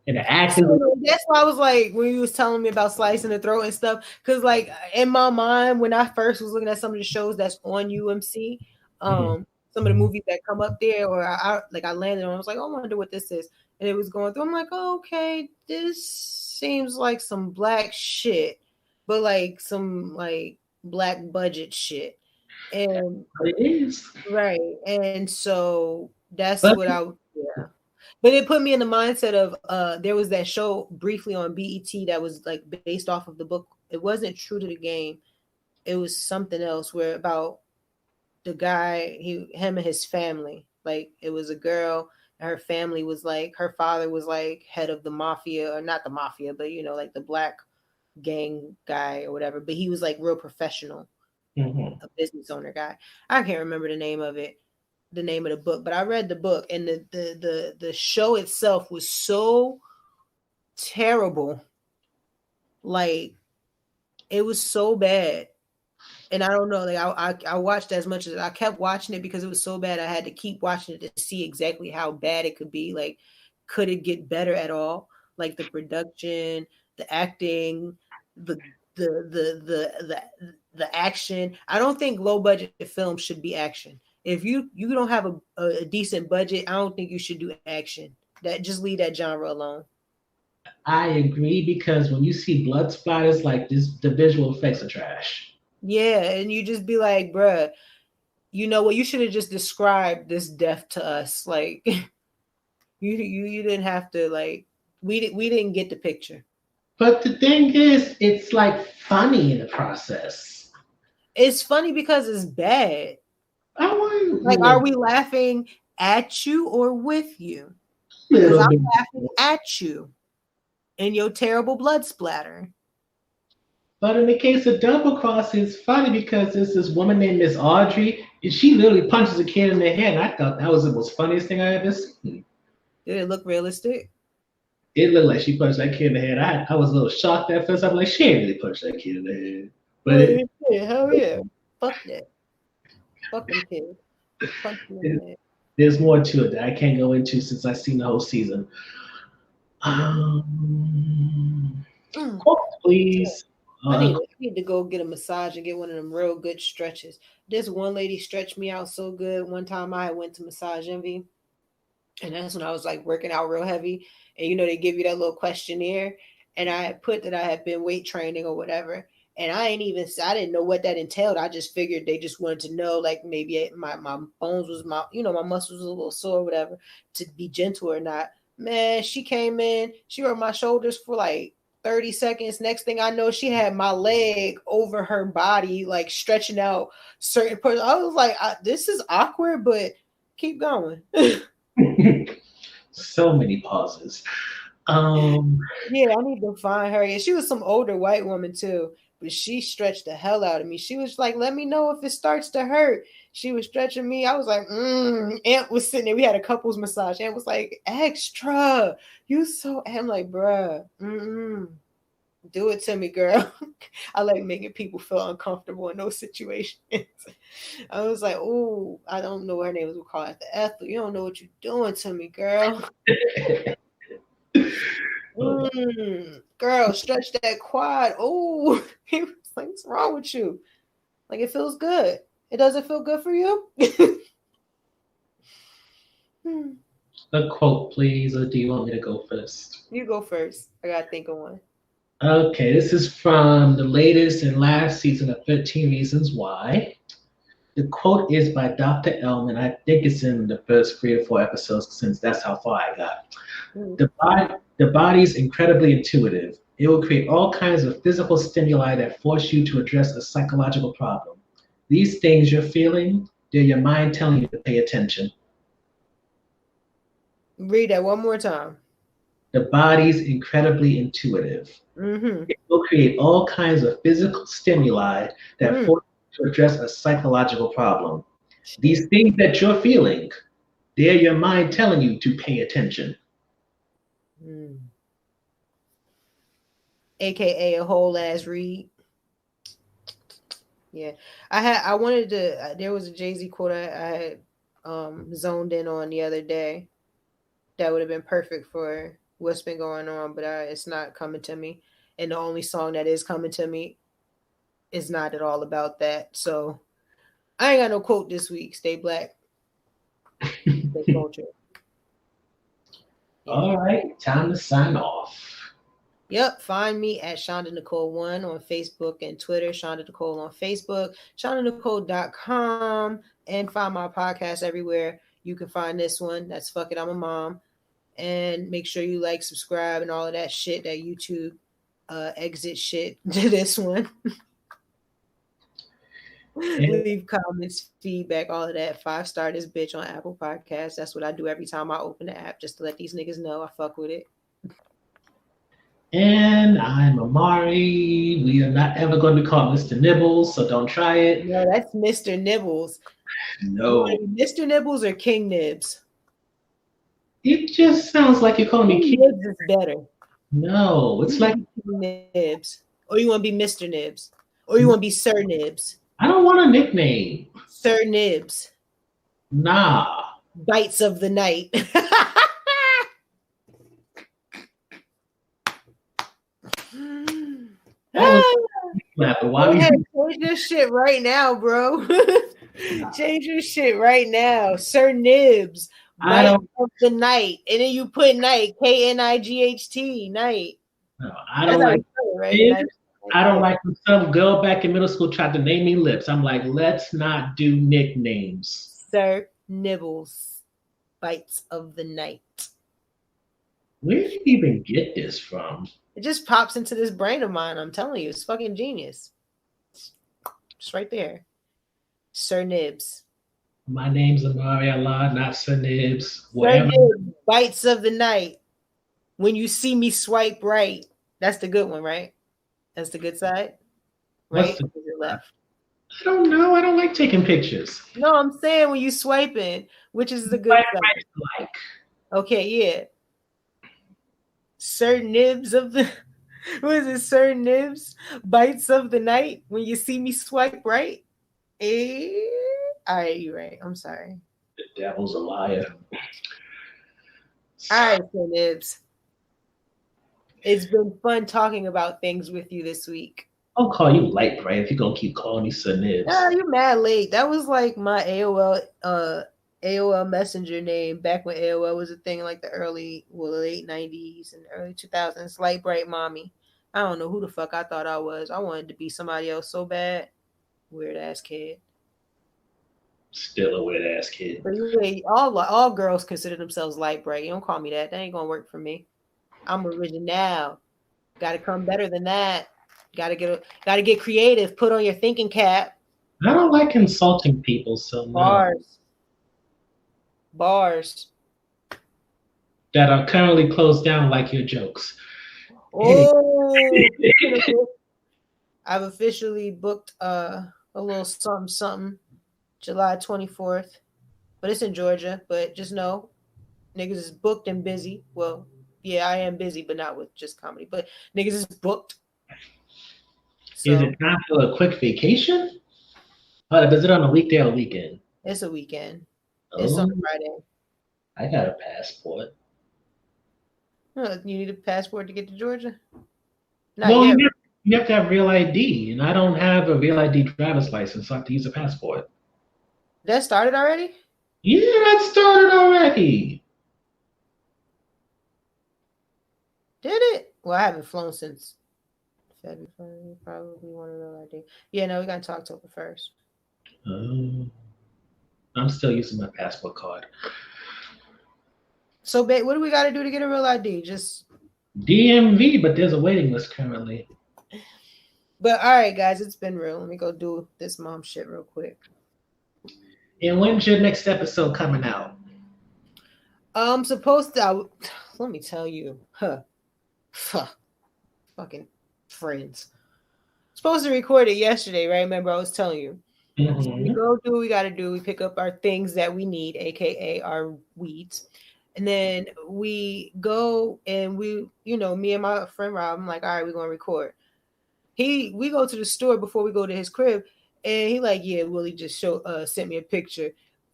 And the acting. That's why I was like, when you was telling me about slicing the throat and stuff, because like in my mind, when I first was looking at some of the shows that's on UMC, some of the movies that come up there, or I landed on, I was like, oh, I wonder what this is, and it was going through. I'm like, oh, okay, this seems like some black shit, but like some like black budget shit, and it is right, and so that's what I yeah. But it put me in the mindset of there was that show briefly on BET that was like based off of the book. It wasn't True to the Game. It was something else where about the guy, him and his family. Like it was a girl and her family was like, her father was like head of the mafia, or not the mafia, but you know, like the black gang guy or whatever. But he was like real professional, a business owner guy. I can't remember the name of the book, but I read the book, and the show itself was so terrible. Like it was so bad. And I don't know, like I watched as much as I kept watching it because it was so bad. I had to keep watching it to see exactly how bad it could be. Like, could it get better at all? Like the production, the acting, the action. I don't think low budget films should be action. If you don't have a decent budget, I don't think you should do action. That just leave that genre alone. I agree, because when you see blood splatters like this, the visual effects are trash. Yeah, and you just be like, bruh, you know what? You should have just described this death to us. Like, you didn't have to, like, we didn't get the picture. But the thing is, it's like funny in the process. It's funny because it's bad. Like, are we laughing at you or with you? Because I'm laughing at you and your terrible blood splatter. But in the case of Double Cross, it's funny because there's this woman named Miss Audrey, and she literally punches a kid in the head. And I thought that was the most funniest thing I ever seen. Did it look realistic? It looked like she punched that kid in the head. I was a little shocked at first. I'm like, she ain't really punched that kid in the head. But hell yeah. Fuck that. Fuck them kids. There's more to it that I can't go into since I've seen the whole season. Quote, please. I need to go get a massage and get one of them real good stretches. This one lady stretched me out so good. One time I went to Massage Envy, and that's when I was like working out real heavy. And they give you that little questionnaire, and I had put that I had been weight training or whatever. And I didn't know what that entailed. I just figured they just wanted to know, like maybe my bones was my muscles was a little sore or whatever, to be gentle or not. Man, she came in, she rubbed my shoulders for like 30 seconds. Next thing I know, she had my leg over her body, like stretching out certain parts. I was like, this is awkward, but keep going. So many pauses. Yeah, I need to find her. And she was some older white woman too, but she stretched the hell out of me. She was like, let me know if it starts to hurt. She was stretching me. I was like, Aunt was sitting there. We had a couples massage. Aunt was like, extra. You so, I'm like, bruh, do it to me, girl. I like making people feel uncomfortable in those situations. I was like, oh, I don't know what her name was. We'll call it the Ethel. You don't know what you're doing to me, girl. Girl, stretch that quad. Oh, he was like, what's wrong with you? Like, it feels good. It doesn't feel good for you? A quote, please, or do you want me to go first? You go first. I gotta think of one. Okay, this is from the latest and last season of 13 Reasons Why. The quote is by Dr. Elman. I think it's in the first 3 or 4 episodes, since that's how far I got. The body's incredibly intuitive. It will create all kinds of physical stimuli that force you to address a psychological problem. These things you're feeling, they're your mind telling you to pay attention. Read that one more time. The body's incredibly intuitive. It will create all kinds of physical stimuli that force you to address a psychological problem. These things that you're feeling, they're your mind telling you to pay attention. AKA a whole ass read. Yeah. I wanted to, there was a Jay-Z quote I had zoned in on the other day that would have been perfect for what's been going on, but it's not coming to me. And the only song that is coming to me is not at all about that. So I ain't got no quote this week. Stay black. Stay culture. Yeah. All right, time to sign off. Yep, find me at Shonda Nicole 1 on Facebook and Twitter. Shonda Nicole on Facebook, ShondaNicole.com, and find my podcast everywhere. You can find this one. That's Fuck It, I'm a Mom. And make sure you like, subscribe, and all of that shit, that YouTube exit shit to this one. Leave comments, feedback, all of that. 5-star this bitch on Apple Podcasts. That's what I do every time I open the app, just to let these niggas know I fuck with it. And I'm Amari. We are not ever going to be called Mr. Nibbles, so don't try it. No, that's Mr. Nibbles. No. Mr. Nibbles or King Nibs? It just sounds like you're calling me King Nibs is better. No, it's like King Nibs. Or you want to be Mr. Nibs? Or you want to be Sir Nibs? I don't want a nickname. Sir Nibs. Nah. Bites of the night. Change your shit right now, bro. Change your shit right now. Sir Nibs. Bites of the night. And then you put night. Knight. Night. No, I don't like it, right? I don't like when some girl back in middle school tried to name me Lips. I'm like, let's not do nicknames. Sir Nibbles. Bites of the night. Where did you even get this from? It just pops into this brain of mine. I'm telling you, it's fucking genius. It's right there. Sir Nibs. My name's Amari Allah, not Sir Nibs. Sir Nibs, bites of the night. When you see me swipe right. That's the good one, right? That's the good side? Right? Or is it left? I don't know. I don't like taking pictures. No, I'm saying when you swiping, which is the good side? Like. Okay, yeah. Sir Nibs of the, what is it? Sir Nibs, bites of the night. When you see me swipe right. All right, you're right. I'm sorry. The devil's a liar. All right, Sir Nibs. It's been fun talking about things with you this week. I'll call you light bright if you're gonna keep calling me Sir Nah, Nibs. you mad late. That was like my AOL Messenger name back when AOL was a thing, like the late 90s and early 2000s. Light bright mommy. I don't know who the fuck I thought I was. I wanted to be somebody else so bad. Weird ass kid. Still a weird ass kid. But yeah, all girls consider themselves light bright. You don't call me that. That ain't gonna work for me. I'm original. Got to come better than that. Got to get creative. Put on your thinking cap. I don't like insulting people, so no. Bars. Bars. That are currently closed down like your jokes. Anyway. Oh, I've officially booked a little something something July 24th, but it's in Georgia. But just know, niggas is booked and busy. Well, yeah, I am busy, but not with just comedy. But niggas is booked. So Is it time for a quick vacation? Is it on a weekday or weekend? it's a weekend. Oh, It's on Friday. I got a passport. You need a passport to get to Georgia? Not Well, yet. you have to have real ID, and I don't have a real ID driver's license, so I have to use a passport. That started already? Yeah, that started already. Did it? Well, I haven't flown since February. Probably want a real ID. Yeah, no, we got to October 1st. I'm still using my passport card. So, babe, what do we got to do to get a real ID? Just DMV, but there's a waiting list currently. But all right, guys, it's been real. Let me go do this mom shit real quick. And when's your next episode coming out? I'm supposed to. Let me tell you, fucking friends. Supposed to record it yesterday, right? Remember, I was telling you. Mm-hmm. So we go do what we got to do. We pick up our things that we need, aka our weeds. And then we go and me and my friend Rob, I'm like, all right, we're gonna record. We go to the store before we go to his crib, and he like, yeah, Willie just sent me a picture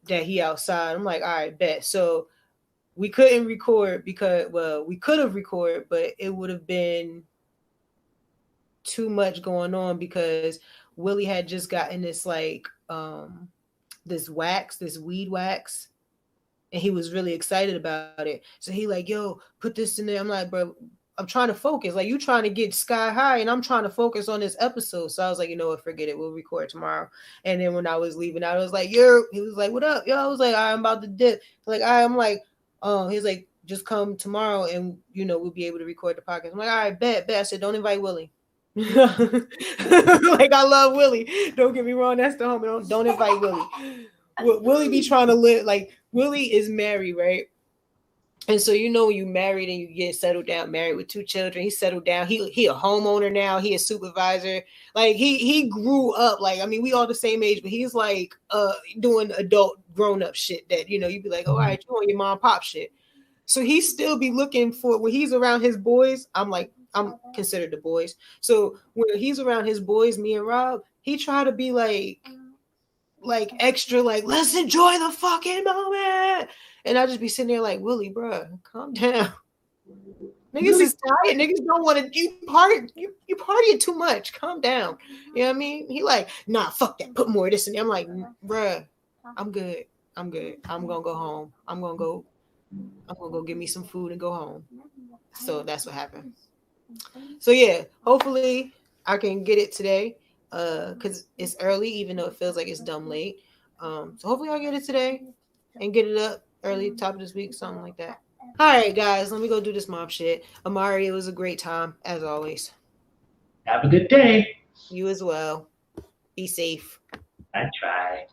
that he outside. I'm like, all right, bet. So we couldn't record because, well, we could have recorded, but it would have been too much going on because Willie had just gotten this like this weed wax. And he was really excited about it. So he like, yo, put this in there. I'm like, bro, I'm trying to focus. Like, you trying to get sky high, and I'm trying to focus on this episode. So I was like, you know what, forget it. We'll record tomorrow. And then when I was leaving, I was like, he was like, what up? Yo, I was like, I'm about to dip. Like, I'm like, he's like, just come tomorrow and, we'll be able to record the podcast. I'm like, all right, bet. I said, don't invite Willie. Like, I love Willie. Don't get me wrong. That's the homie. Don't invite Willie. Willie be trying to live like Willie is married, right? And so when you married and you get settled down, married with 2 children, he's settled down. He a homeowner now. He a supervisor. Like he grew up. Like, I mean, we all the same age, but he's like doing adult grown up shit that you'd be like, all right, you want your mom pop shit. So he still be looking for when he's around his boys. I'm considered the boys. So when he's around his boys, me and Rob, he try to be like extra, like, let's enjoy the fucking moment. And I just be sitting there like, Willie, bro, calm down. Niggas is tired. Niggas don't want to. You partying too much. Calm down. You know what I mean? He like, nah, fuck that. Put more of this in there. I'm like, bruh, I'm good. I'm gonna go home. I'm gonna go get me some food and go home. So that's what happened. So yeah, hopefully I can get it today. Because it's early, even though it feels like it's dumb late. So hopefully I'll get it today and get it up early, top of this week, something like that. All right, guys, let me go do this mom shit. Amari, it was a great time, as always. Have a good day. You as well. Be safe. I try.